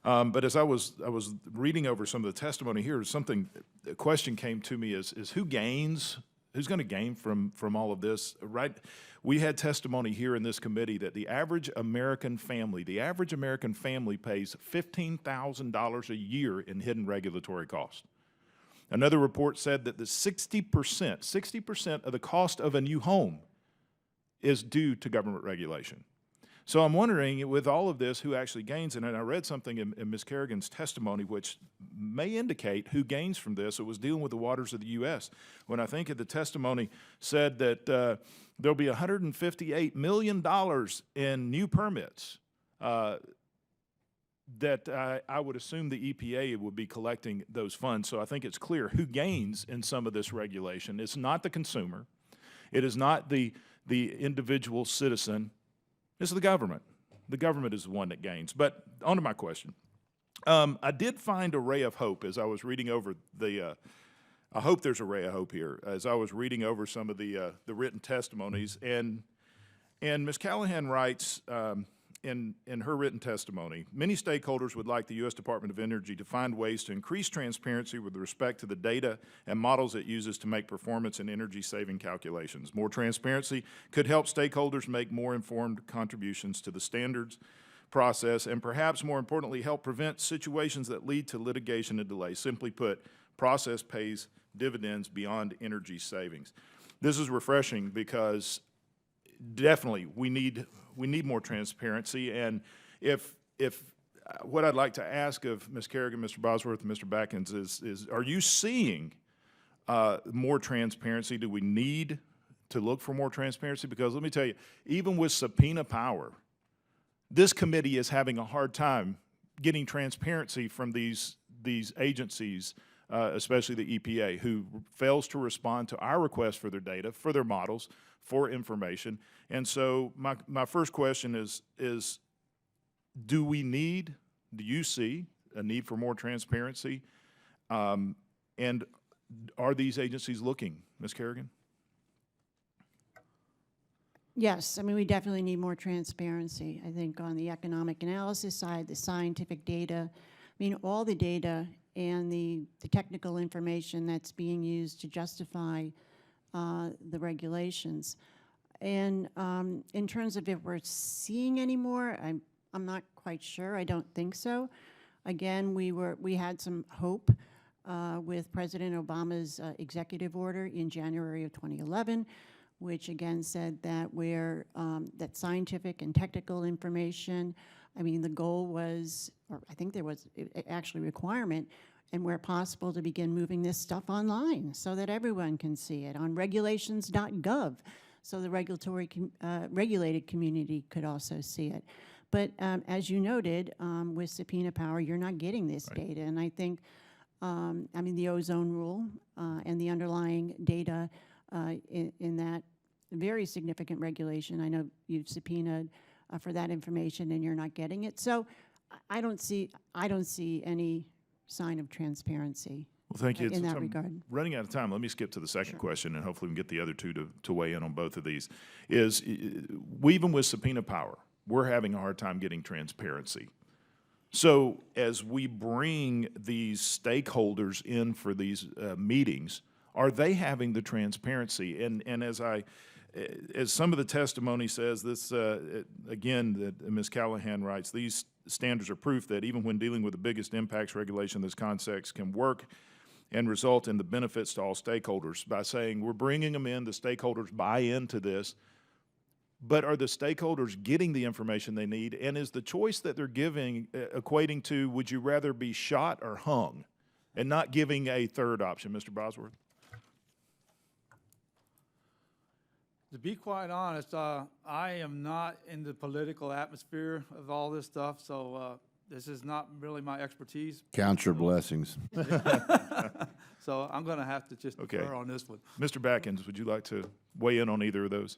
But as I was reading over some of the testimony here, a question came to me is who gains? Who's going to gain from all of this? Right? We had testimony here in this committee that the average American family pays $15,000 a year in hidden regulatory costs. Another report said that the 60% of the cost of a new home is due to government regulation. So I'm wondering, with all of this, who actually gains? And I read something in Ms. Kerrigan's testimony which may indicate who gains from this. It was dealing with the waters of the U.S. when I think of the testimony said that there'll be $158 million in new permits that I would assume the EPA would be collecting those funds. So I think it's clear who gains in some of this regulation. It's not the consumer. It is not the individual citizen. It's the government. The government is the one that gains. But on to my question. I did find a ray of hope as I was reading over I hope there's a ray of hope here, as I was reading over some of the written testimonies. And Ms. Callahan writes in her written testimony, many stakeholders would like the U.S. Department of Energy to find ways to increase transparency with respect to the data and models it uses to make performance and energy-saving calculations. More transparency could help stakeholders make more informed contributions to the standards process and perhaps more importantly help prevent situations that lead to litigation and delay. Simply put, process pays dividends beyond energy savings. This is refreshing because definitely we need more transparency, and if what I'd like to ask of Ms. Kerrigan, Mr. Bosworth, and Mr. Batkins is are you seeing more transparency? Do we need to look for more transparency? Because let me tell you, even with subpoena power, this committee is having a hard time getting transparency from these agencies, especially the EPA, who fails to respond to our request for their data, for their models, for information. And so my first question is do you see a need for more transparency? And are these agencies looking, Ms. Kerrigan? Yes, I mean, we definitely need more transparency. I think on the economic analysis side, the scientific data, I mean, all the data and the technical information that's being used to justify the regulations. And in terms of if we're seeing any more, I'm not quite sure. I don't think so. Again, we had some hope with President Obama's executive order in January of 2011, which again said that that scientific and technical information, I mean, the goal was, or I think there was actually a requirement, and where possible to begin moving this stuff online so that everyone can see it on regulations.gov, so the regulated community could also see it. But as you noted, with subpoena power, you're not getting this data. And I think, I mean, the ozone rule and the underlying data in that very significant regulation, I know you've subpoenaed for that information and you're not getting it. So I don't see any sign of transparency. Well, thank you. In that regard. Running out of time, let me skip to the second question, and hopefully we can get the other two to weigh in on both of these. Even with subpoena power, we're having a hard time getting transparency. So as we bring these stakeholders in for these meetings, are they having the transparency? And as some of the testimony says, this again, that Ms. Callahan writes, these standards are proof that even when dealing with the biggest impacts regulation, this context can work and result in the benefits to all stakeholders. By saying we're bringing them in, the stakeholders buy into this, but are the stakeholders getting the information they need? And is the choice that they're giving equating to would you rather be shot or hung, and not giving a third option, Mr. Bosworth? To be quite honest, I am not in the political atmosphere of all this stuff, so this is not really my expertise. Count your blessings. So I'm going to have to just Okay. defer on this one. Mr. Batkins, would you like to weigh in on either of those?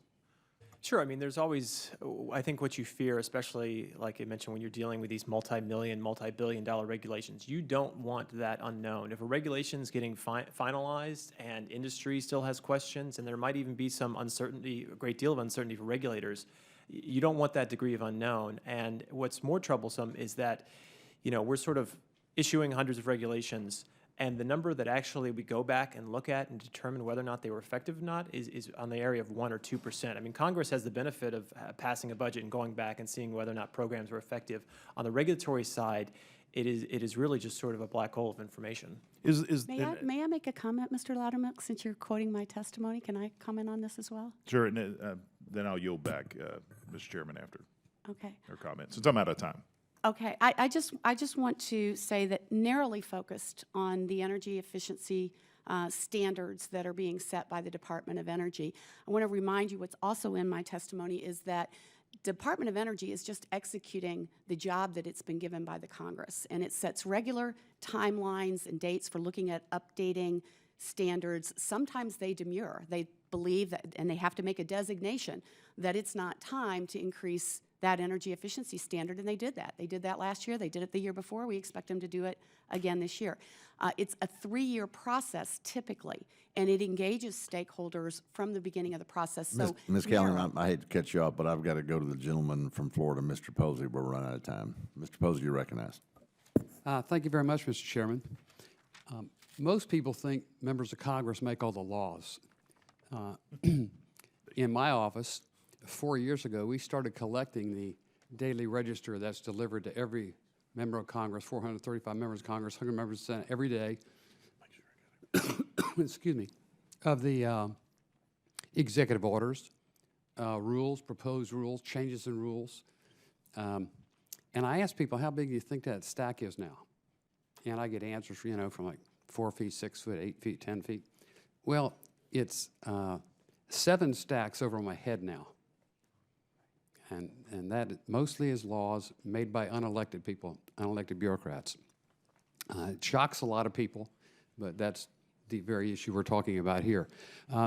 Sure. I mean, there's always, I think what you fear, especially like I mentioned, when you're dealing with these multi-million, multi-billion-dollar regulations, you don't want that unknown. If a regulation is getting finalized and industry still has questions, and there might even be some uncertainty, a great deal of uncertainty for regulators, you don't want that degree of unknown. And what's more troublesome is that, we're sort of issuing hundreds of regulations, and the number that actually we go back and look at and determine whether or not they were effective or not is on the area of 1 or 2%. I mean, Congress has the benefit of passing a budget and going back and seeing whether or not programs were effective. On the regulatory side, it is really just sort of a black hole of information. May I make a comment, Mr. Loudermilk, since you're quoting my testimony? Can I comment on this as well? Sure, and then I'll yield back, Mr. Chairman, after Okay. her comment, since I'm out of time. Okay, I just want to say that narrowly focused on the energy efficiency standards that are being set by the Department of Energy. I want to remind you what's also in my testimony is that Department of Energy is just executing the job that it's been given by the Congress, and it sets regular timelines and dates for looking at updating standards. Sometimes they demur. They believe that, and they have to make a designation that it's not time to increase that energy efficiency standard, and they did that. They did that last year. They did it the year before. We expect them to do it again this year. It's a 3-year process typically, and it engages stakeholders from the beginning of the process. So, Ms. Callahan, I hate to cut you off, but I've got to go to the gentleman from Florida, Mr. Posey. We're running out of time. Mr. Posey, you're recognized. Thank you very much, Mr. Chairman. Most people think members of Congress make all the laws. In my office, 4 years ago, we started collecting the daily register that's delivered to every member of Congress, 435 members of Congress, 100 members of the Senate, every day, excuse me, of the executive orders, rules, proposed rules, changes in rules. And I ask people, how big do you think that stack is now? And I get answers, from like 4 feet, 6 foot, 8 feet, 10 feet. Well, it's 7 stacks over my head now. And that mostly is laws made by unelected people, unelected bureaucrats. It shocks a lot of people, but that's the very issue we're talking about here.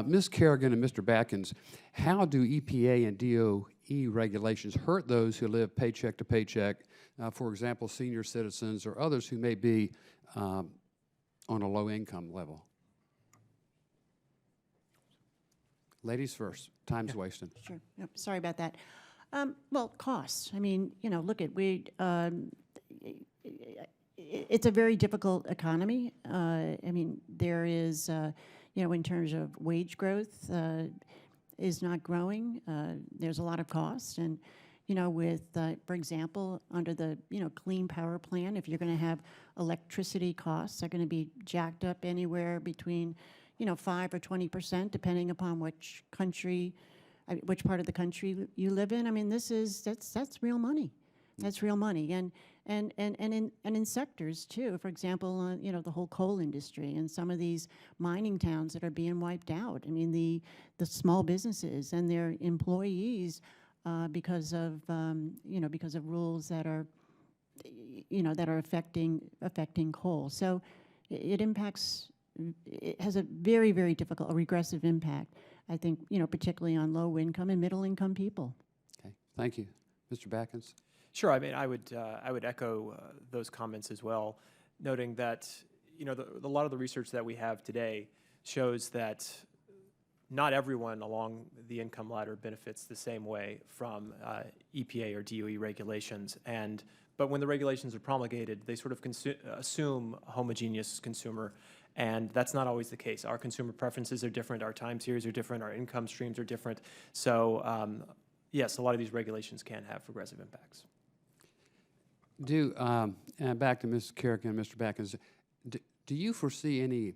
Ms. Kerrigan and Mr. Batkins, how do EPA and DOE regulations hurt those who live paycheck to paycheck, for example, senior citizens or others who may be on a low income level? Ladies first, time's wasting. Sure. Yep, sorry about that. Well, costs. I mean, look at it's a very difficult economy. I mean, there is, in terms of wage growth, is not growing. There's a lot of costs, and with, for example, under the Clean Power Plan, if you're going to have electricity costs, are going to be jacked up anywhere between 5 or 20%, depending upon which country. Which part of the country you live in. I mean, that's real money. That's real money, and in sectors too. For example, the whole coal industry and some of these mining towns that are being wiped out. I mean, the small businesses and their employees because of rules that are affecting coal. So it impacts. It has a very, very difficult, a regressive impact, I think, particularly on low-income and middle-income people. Okay, thank you. Mr. Batkins? Sure. I mean, I would echo those comments as well, noting that, a lot of the research that we have today shows that not everyone along the income ladder benefits the same way from EPA or DOE regulations. But when the regulations are promulgated, they sort of assume a homogeneous consumer, and that's not always the case. Our consumer preferences are different, our time series are different, our income streams are different. So yes, a lot of these regulations can have regressive impacts. And back to Ms. Kerrigan and Mr. Batkins, do you foresee any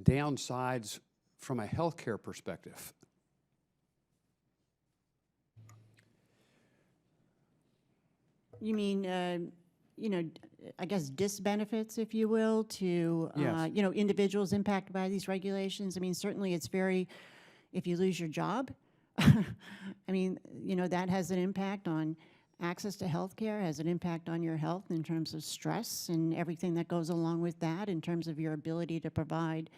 downsides from a healthcare perspective? You mean, I guess disbenefits, if you will, to, Yes. Individuals impacted by these regulations? I mean, certainly it's if you lose your job, I mean, that has an impact on access to health care? Has it impact on your health in terms of stress and everything that goes along with that, in terms of your ability to provide,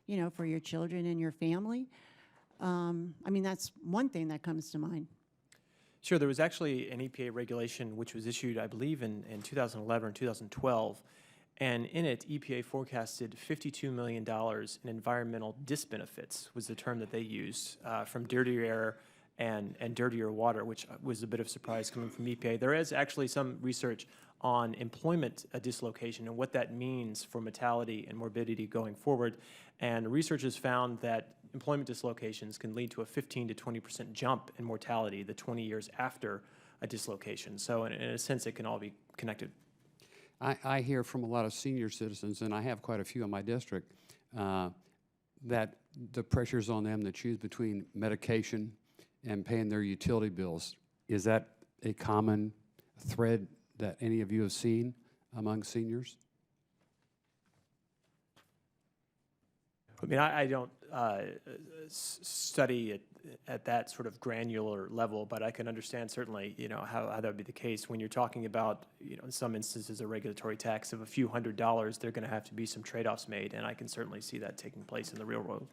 you know, for your children and your family? I mean, that's one thing that comes to mind. Sure, there was actually an EPA regulation which was issued, I believe, in 2011 or 2012, and in it, EPA forecasted $52 million in environmental disbenefits, was the term that they used, from dirtier air and dirtier water, which was a bit of a surprise coming from EPA. There is actually some research on employment dislocation and what that means for mortality and morbidity going forward, and research has found that employment dislocations can lead to a 15 to 20% jump in mortality the 20 years after a dislocation. So in a sense, it can all be connected. I hear from a lot of senior citizens, and I have quite a few in my district, that the pressures on them to choose between medication and paying their utility bills. Is that a common thread that any of you have seen among seniors? I mean, I don't study it at that sort of granular level, but I can understand certainly, you know, how that would be the case. When you're talking about, you know, in some instances, a regulatory tax of a few $100s, there are going to have to be some trade-offs made, and I can certainly see that taking place in the real world.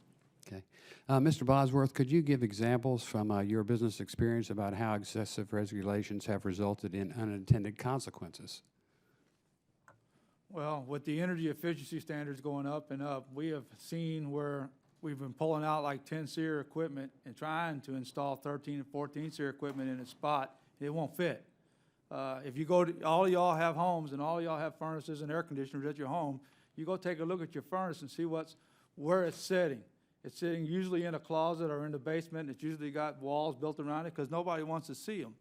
Okay. Mr. Bosworth, could you give examples from your business experience about how excessive regulations have resulted in unintended consequences? Well, with the energy efficiency standards going up and up, we have seen where we've been pulling out like 10-SEER equipment and trying to install 13 and 14-SEER equipment in a spot. It won't fit. If you go to, all y'all have homes and all y'all have furnaces and air conditioners at your home, you go take a look at your furnace and see where it's sitting. It's sitting usually in a closet or in the basement. It's usually got walls built around it because nobody wants to see them.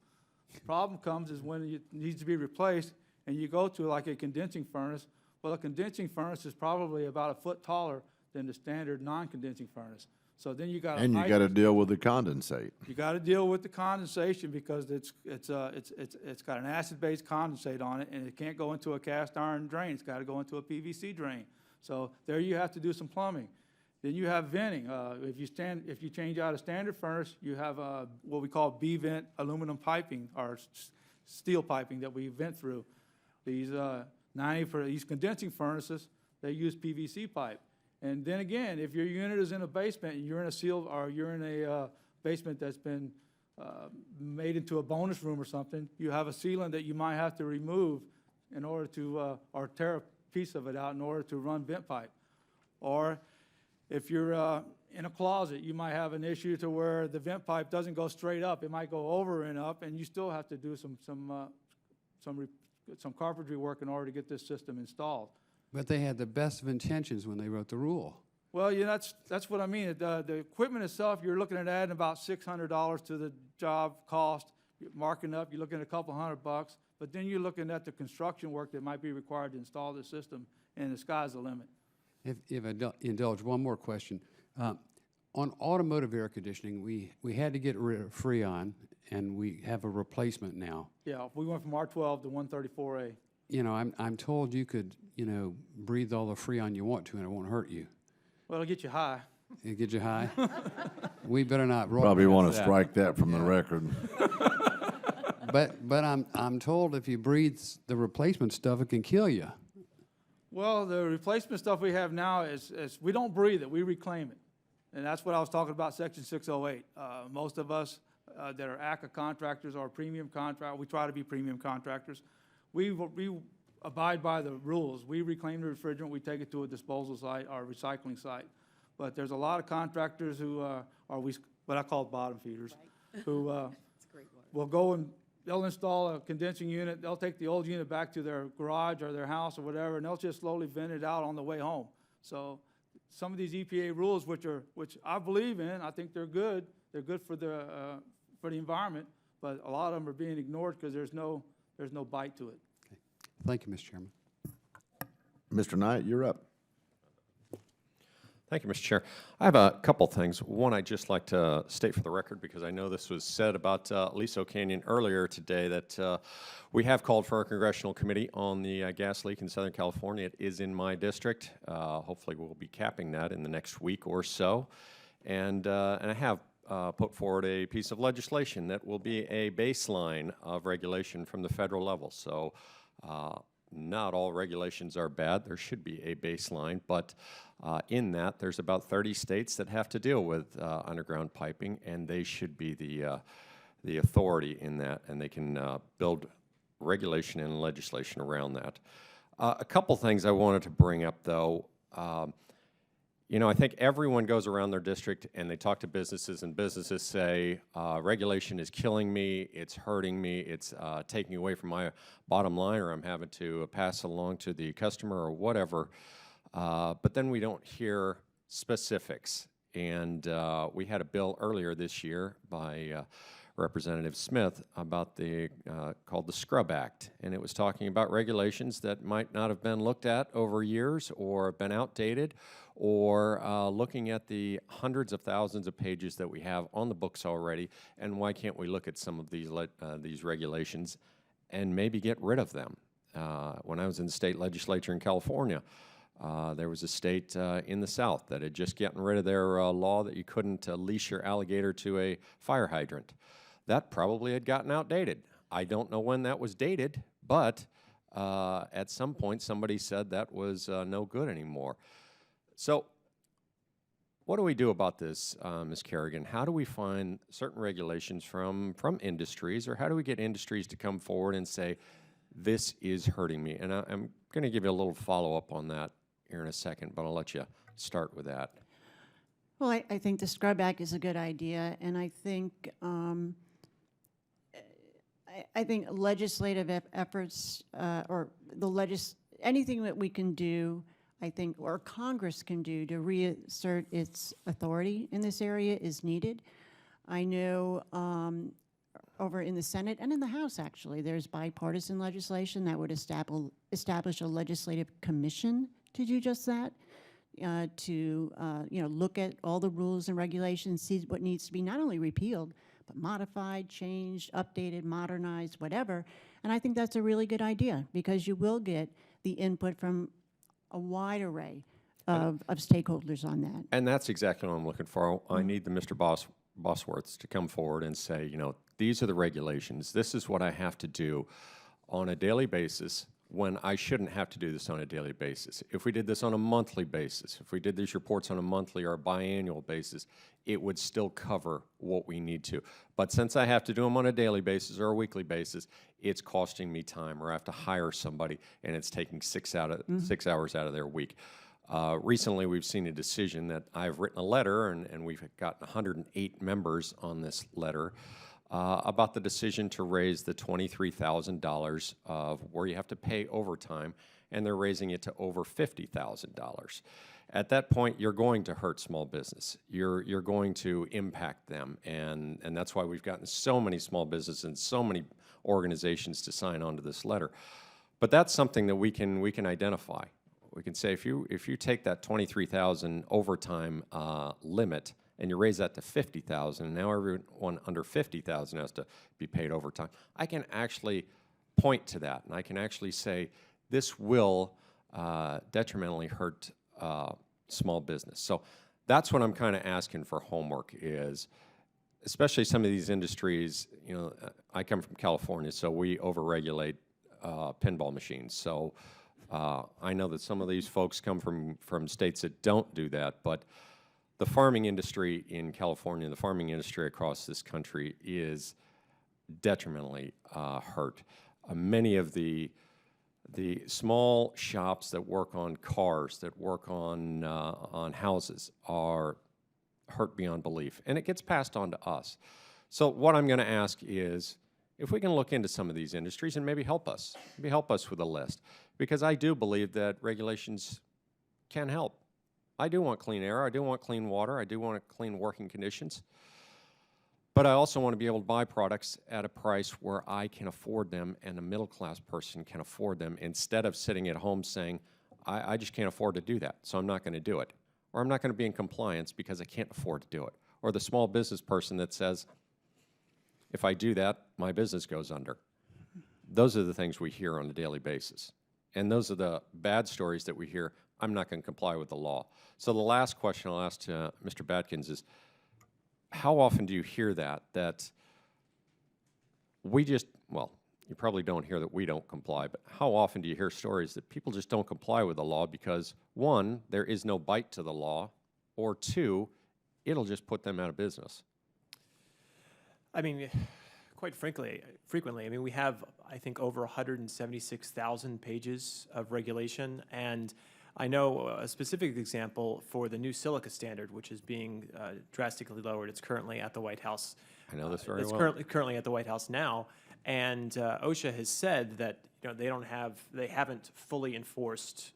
The problem comes is when it needs to be replaced and you go to like a condensing furnace. Well, a condensing furnace is probably about a foot taller than the standard non-condensing furnace. So then you got And you got to deal with the condensate. You got to deal with the condensation because it's got an acid-based condensate on it, and it can't go into a cast iron drain. It's got to go into a PVC drain. So there you have to do some plumbing. Then you have venting. If you change out a standard furnace, you have what we call B-vent aluminum piping or steel piping that we vent through. These for these condensing furnaces, they use PVC pipe. And then again, if your unit is in a basement and you're in a sealed or you're in a basement that's been made into a bonus room or something, you have a sealant that you might have to remove in order to or tear a piece of it out in order to run vent pipe. Or if you're in a closet, you might have an issue to where the vent pipe doesn't go straight up. It might go over and up, and you still have to do some carpentry work in order to get this system installed. But they had the best of intentions when they wrote the rule. Well, yeah, that's what I mean. The equipment itself, you're looking at adding about $600 to the job cost. You're marking up, you're looking at a couple $100, but then you're looking at the construction work that might be required to install the system, and the sky's the limit. If I indulge one more question. On automotive air conditioning, we had to get rid of Freon, and we have a replacement now. Yeah, we went from R12 to 134A. You know, I'm told you could, you know, breathe all the Freon you want to, and it won't hurt you. Well, it'll get you high. It'll get you high? We better not. Probably want to strike that from the record. But I'm told if you breathe the replacement stuff, it can kill you. Well, the replacement stuff we have now is we don't breathe it, we reclaim it. And that's what I was talking about, Section 608. Most of us that are ACA contractors or premium contractors, we try to be premium contractors. We abide by the rules. We reclaim the refrigerant, we take it to a disposal site or a recycling site. But there's a lot of contractors who are what I call bottom feeders, right. Who will go and they'll install a condensing unit. They'll take the old unit back to their garage or their house or whatever, and they'll just slowly vent it out on the way home. So some of these EPA rules, which I believe in, I think they're good. They're good for the environment, but a lot of them are being ignored because there's no bite to it. Okay. Thank you, Mr. Chairman. Mr. Knight, you're up. Thank you, Mr. Chair. I have a couple things. One, I'd just like to state for the record, because I know this was said about Aliso Canyon earlier today, that we have called for a congressional committee on the gas leak in Southern California. It is in my district. Hopefully we'll be capping that in the next week or so. And I have put forward a piece of legislation that will be a baseline of regulation from the federal level. So not all regulations are bad. There should be a baseline, but in that, there's about 30 states that have to deal with underground piping, and they should be the authority in that, and they can build regulation and legislation around that. A couple things I wanted to bring up, though. You know, I think everyone goes around their district and they talk to businesses, and businesses say, regulation is killing me, it's hurting me, it's taking away from my bottom line, or I'm having to pass it along to the customer or whatever. But then we don't hear specifics. And we had a bill earlier this year by Representative Smith about called the Scrub Act, and it was talking about regulations that might not have been looked at over years or been outdated, or looking at the hundreds of thousands of pages that we have on the books already, and why can't we look at some of these regulations and maybe get rid of them? When I was in the state legislature in California, there was a state in the South that had just gotten rid of their law that you couldn't leash your alligator to a fire hydrant. That probably had gotten outdated. I don't know when that was dated, but at some point somebody said that was no good anymore. So what do we do about this, Ms. Kerrigan? How do we find certain regulations from industries, or how do we get industries to come forward and say, this is hurting me? And I'm going to give you a little follow-up on that here in a second, but I'll let you start with that. Well, I think the Scrub Act is a good idea, and I think legislative efforts or anything that we can do, I think, or Congress can do to reassert its authority in this area is needed. I know over in the Senate and in the House, actually, there's bipartisan legislation that would establish a legislative commission to do just that, to look at all the rules and regulations, see what needs to be not only repealed, but modified, changed, updated, modernized, whatever. And I think that's a really good idea, because you will get the input from a wide array of stakeholders on that. And that's exactly what I'm looking for. I need the Mr. Bosworths to come forward and say, you know, these are the regulations. This is what I have to do on a daily basis when I shouldn't have to do this on a daily basis. If we did this on a monthly basis, if we did these reports on a monthly or a biannual basis, it would still cover what we need to. But since I have to do them on a daily basis or a weekly basis, it's costing me time, or I have to hire somebody, and it's taking 6 hours out of their week. Recently, we've seen a decision that I've written a letter, and we've got 108 members on this letter, about the decision to raise the $23,000 of where you have to pay overtime, and they're raising it to over $50,000. At that point, you're going to hurt small business. You're going to impact them, and that's why we've gotten so many small businesses and so many organizations to sign on to this letter. But that's something that we can identify. We can say, if you take that $23,000 overtime limit and you raise that to $50,000, and now everyone under $50,000 has to be paid overtime, I can actually point to that, and I can actually say, this will detrimentally hurt small business. So that's what I'm kind of asking for homework is, especially some of these industries. You know, I come from California, so we overregulate pinball machines. So I know that some of these folks come from states that don't do that, but the farming industry in California, the farming industry across this country is detrimentally hurt. Many of the small shops that work on cars, that work on houses, are hurt beyond belief, and it gets passed on to us. So what I'm going to ask is, if we can look into some of these industries and maybe help us with a list, because I do believe that regulations can help. I do want clean air, I do want clean water, I do want clean working conditions, but I also want to be able to buy products at a price where I can afford them and a middle-class person can afford them, instead of sitting at home saying, I just can't afford to do that, so I'm not going to do it. Or I'm not going to be in compliance because I can't afford to do it. Or the small business person that says, if I do that, my business goes under. Those are the things we hear on a daily basis. And those are the bad stories that we hear. I'm not going to comply with the law. So the last question I'll ask to Mr. Batkins is, how often do you hear that we just, well, you probably don't hear that we don't comply, but how often do you hear stories that people just don't comply with the law because, one, there is no bite to the law, or two, it'll just put them out of business? I mean, quite frequently, I mean, we have, I think, over 176,000 pages of regulation, and I know a specific example for the new silica standard, which is being drastically lowered. It's currently at the White House. I know this very It's well. currently at the White House now, and OSHA has said that they haven't fully enforced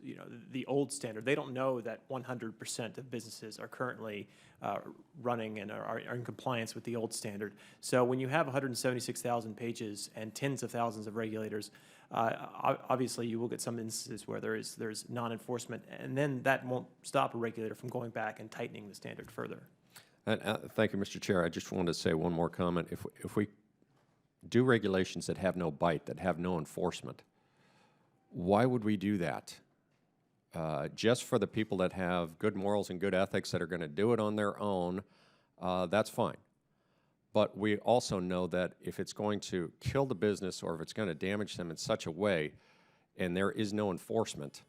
the old standard. They don't know that 100% of businesses are currently running and are in compliance with the old standard. So when you have 176,000 pages and tens of thousands of regulators, obviously you will get some instances where there's non-enforcement, and then that won't stop a regulator from going back and tightening the standard further. And, thank you, Mr. Chair. I just wanted to say one more comment. If we do regulations that have no bite, that have no enforcement, why would we do that? Just for the people that have good morals and good ethics that are going to do it on their own, that's fine. But we also know that if it's going to kill the business or if it's going to damage them in such a way and there is no enforcement,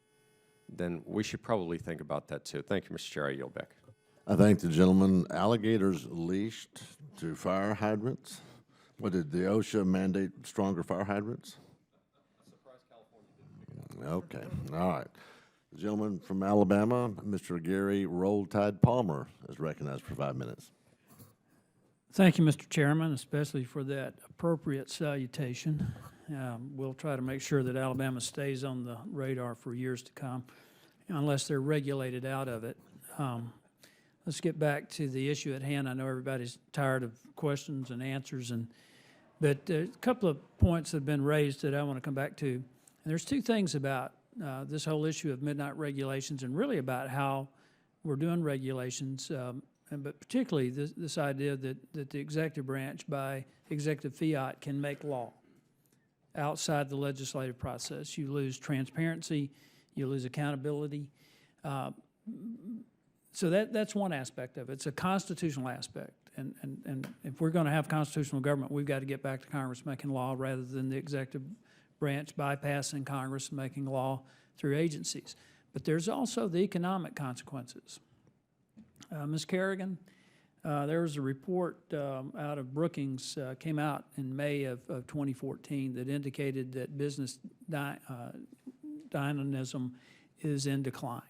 then we should probably think about that too. Thank you, Mr. Chair. I yield back. I thank the gentleman. Alligators leashed to fire hydrants. What, did the OSHA mandate stronger fire hydrants? I'm surprised California didn't. Okay, all right. The gentleman from Alabama, Mr. Gary Roll Tide Palmer, is recognized for 5 minutes. Thank you, Mr. Chairman, especially for that appropriate salutation. We'll try to make sure that Alabama stays on the radar for years to come, unless they're regulated out of it. Let's get back to the issue at hand. I know everybody's tired of questions and answers, but a couple of points have been raised that I want to come back to. And there's two things about this whole issue of midnight regulations and really about how we're doing regulations, but particularly this idea that the executive branch by executive fiat can make law outside the legislative process. You lose transparency, you lose accountability. So that's one aspect of it. It's a constitutional aspect. And if we're going to have constitutional government, we've got to get back to Congress making law rather than the executive branch bypassing Congress and making law through agencies. But there's also the economic consequences. Ms. Kerrigan, there was a report out of Brookings, came out in May of 2014 that indicated that business dynamism is in decline.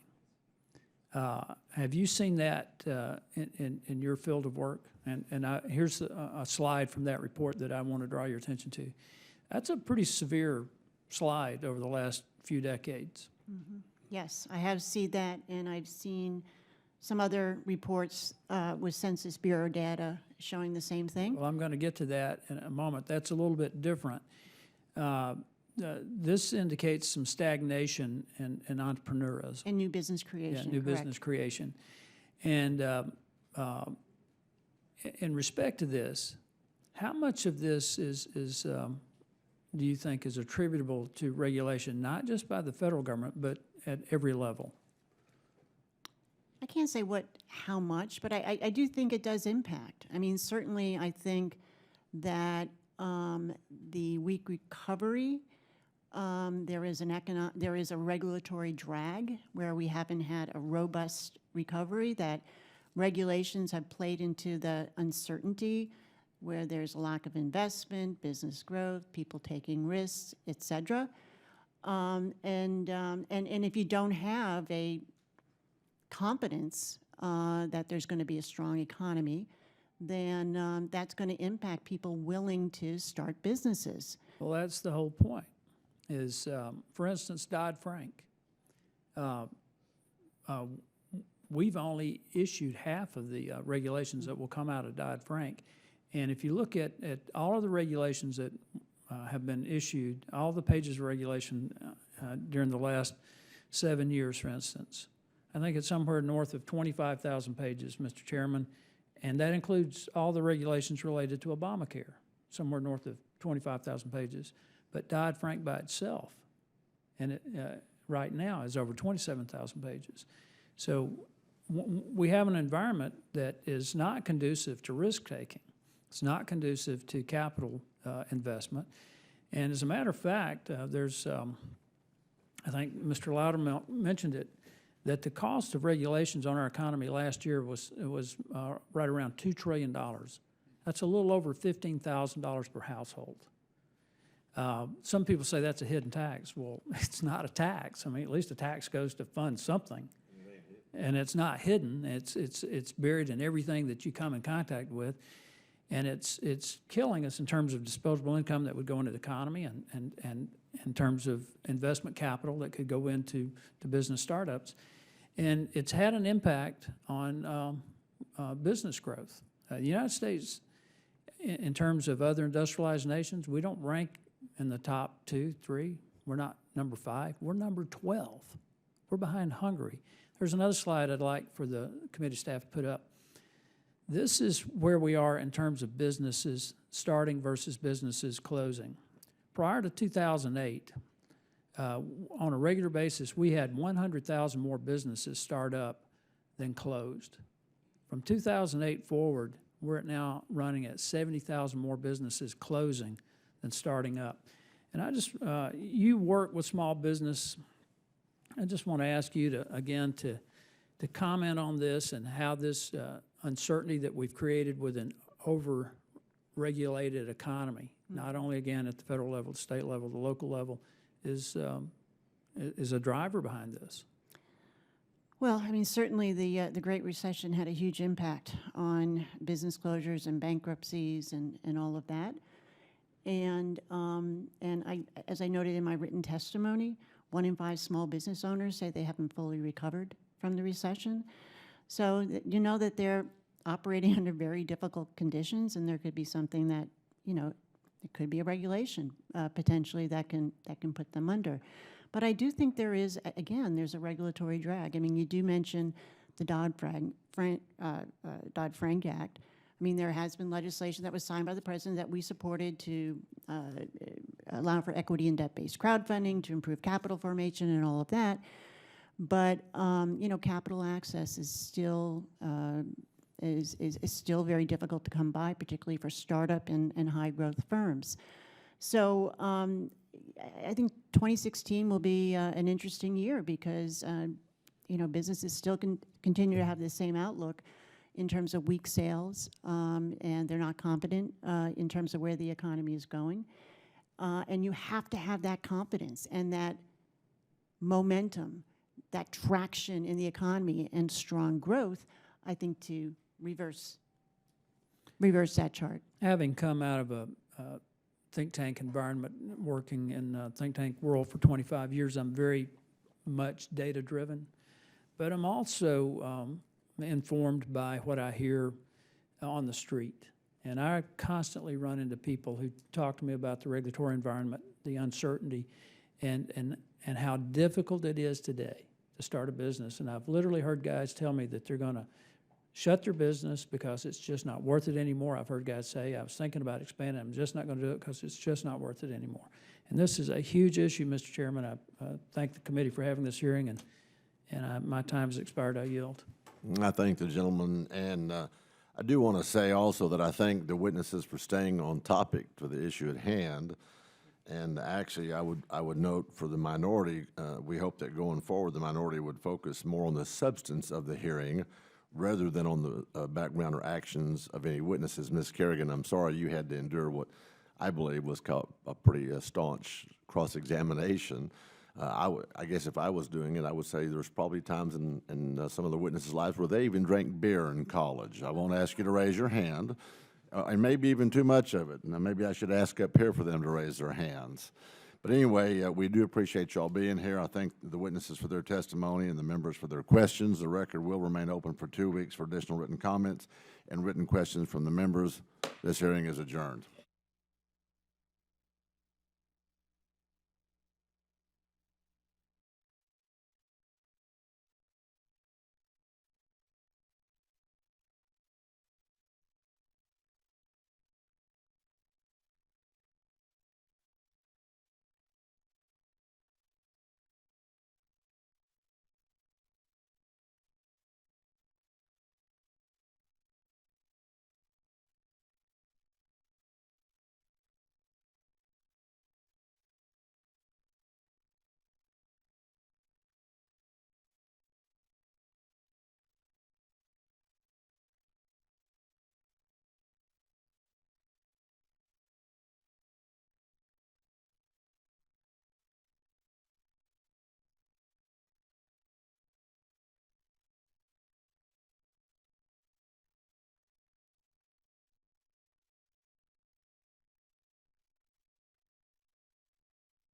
Have you seen that in your field of work? And here's a slide from that report that I want to draw your attention to. That's a pretty severe slide over the last few decades. Mm-hmm. Yes, I have seen that, and I've seen some other reports with Census Bureau data showing the same thing. Well, I'm going to get to that in a moment. That's a little bit different. This indicates some stagnation in entrepreneurism. And new business creation. Yeah, new correct. business creation. And in respect to this, how much of this is do you think is attributable to regulation, not just by the federal government, but at every level? I can't say how much, but I do think it does impact. I mean, certainly I think that the weak recovery, there is a regulatory drag where we haven't had a robust recovery, that regulations have played into the uncertainty where there's a lack of investment, business growth, people taking risks, et cetera. And if you don't have a confidence that there's going to be a strong economy, then that's going to impact people willing to start businesses. Well, that's the whole point, is, for instance, Dodd-Frank. We've only issued half of the regulations that will come out of Dodd-Frank. And if you look at all of the regulations that have been issued, all the pages of regulation during the last 7 years, for instance, I think it's somewhere north of 25,000 pages, Mr. Chairman, and that includes all the regulations related to Obamacare, somewhere north of 25,000 pages. But Dodd-Frank by itself, and it right now is over 27,000 pages. So we have an environment that is not conducive to risk-taking. It's not conducive to capital investment. And as a matter of fact, there's, I think Mr. Loudermilk mentioned it, that the cost of regulations on our economy last year was right around $2 trillion. That's a little over $15,000 per household. Some people say that's a hidden tax. Well, it's not a tax. I mean, at least a tax goes to fund something. And it's not hidden. It's buried in everything that you come in contact with. And it's killing us in terms of disposable income that would go into the economy and in terms of investment capital that could go into business startups. And it's had an impact on business growth. The United States, in terms of other industrialized nations, we don't rank in the top 2, 3. We're not number 5. We're number 12. We're behind Hungary. There's another slide I'd like for the committee staff to put up. This is where we are in terms of businesses starting versus businesses closing. Prior to 2008, on a regular basis, we had 100,000 more businesses start up than closed. From 2008 forward, we're now running at 70,000 more businesses closing than starting up. And I just, you work with small business. I just want to ask you to, again, to comment on this and how this uncertainty that we've created with an over-regulated economy, not only, again, at the federal level, the state level, the local level, is a driver behind this. Well, I mean, certainly the Great Recession had a huge impact on business closures and bankruptcies and all of that. And as I noted in my written testimony, 1 in 5 small business owners say they haven't fully recovered from the recession. So you know that they're operating under very difficult conditions, and there could be something that, you know, it could be a regulation potentially that can put them under. But I do think there is, again, there's a regulatory drag. I mean, you do mention the Dodd-Frank Act. I mean, there has been legislation that was signed by the president that we supported to allow for equity and debt-based crowdfunding, to improve capital formation and all of that. But, you know, capital access is still still very difficult to come by, particularly for startup and high-growth firms. So I think 2016 will be an interesting year because, you know, businesses still continue to have the same outlook in terms of weak sales, and they're not confident in terms of where the economy is going. And you have to have that confidence and that momentum, that traction in the economy and strong growth, I think, to reverse that chart. Having come out of a think tank environment, working in the think tank world for 25 years, I'm very much data-driven. But I'm also informed by what I hear on the street. And I constantly run into people who talk to me about the regulatory environment, the uncertainty, and how difficult it is today to start a business. And I've literally heard guys tell me that they're going to shut their business because it's just not worth it anymore. I've heard guys say, I was thinking about expanding, I'm just not going to do it because it's just not worth it anymore. And this is a huge issue, Mr. Chairman. I thank the committee for having this hearing, and my time has expired. I yield. I thank the gentleman, and I do want to say also that I thank the witnesses for staying on topic for the issue at hand. And actually, I would note for the minority, we hope that going forward, the minority would focus more on the substance of the hearing rather than on the background or actions of any witnesses. Ms. Kerrigan, I'm sorry you had to endure what I believe was called a pretty staunch cross-examination. I guess if I was doing it, I would say there's probably times in some of the witnesses' lives where they even drank beer in college. I won't ask you to raise your hand, and maybe even too much of it. Now, maybe I should ask up here for them to raise their hands. But anyway, we do appreciate y'all being here. I thank the witnesses for their testimony and the members for their questions. The record will remain open for 2 weeks for additional written comments and written questions from the members. This hearing is adjourned.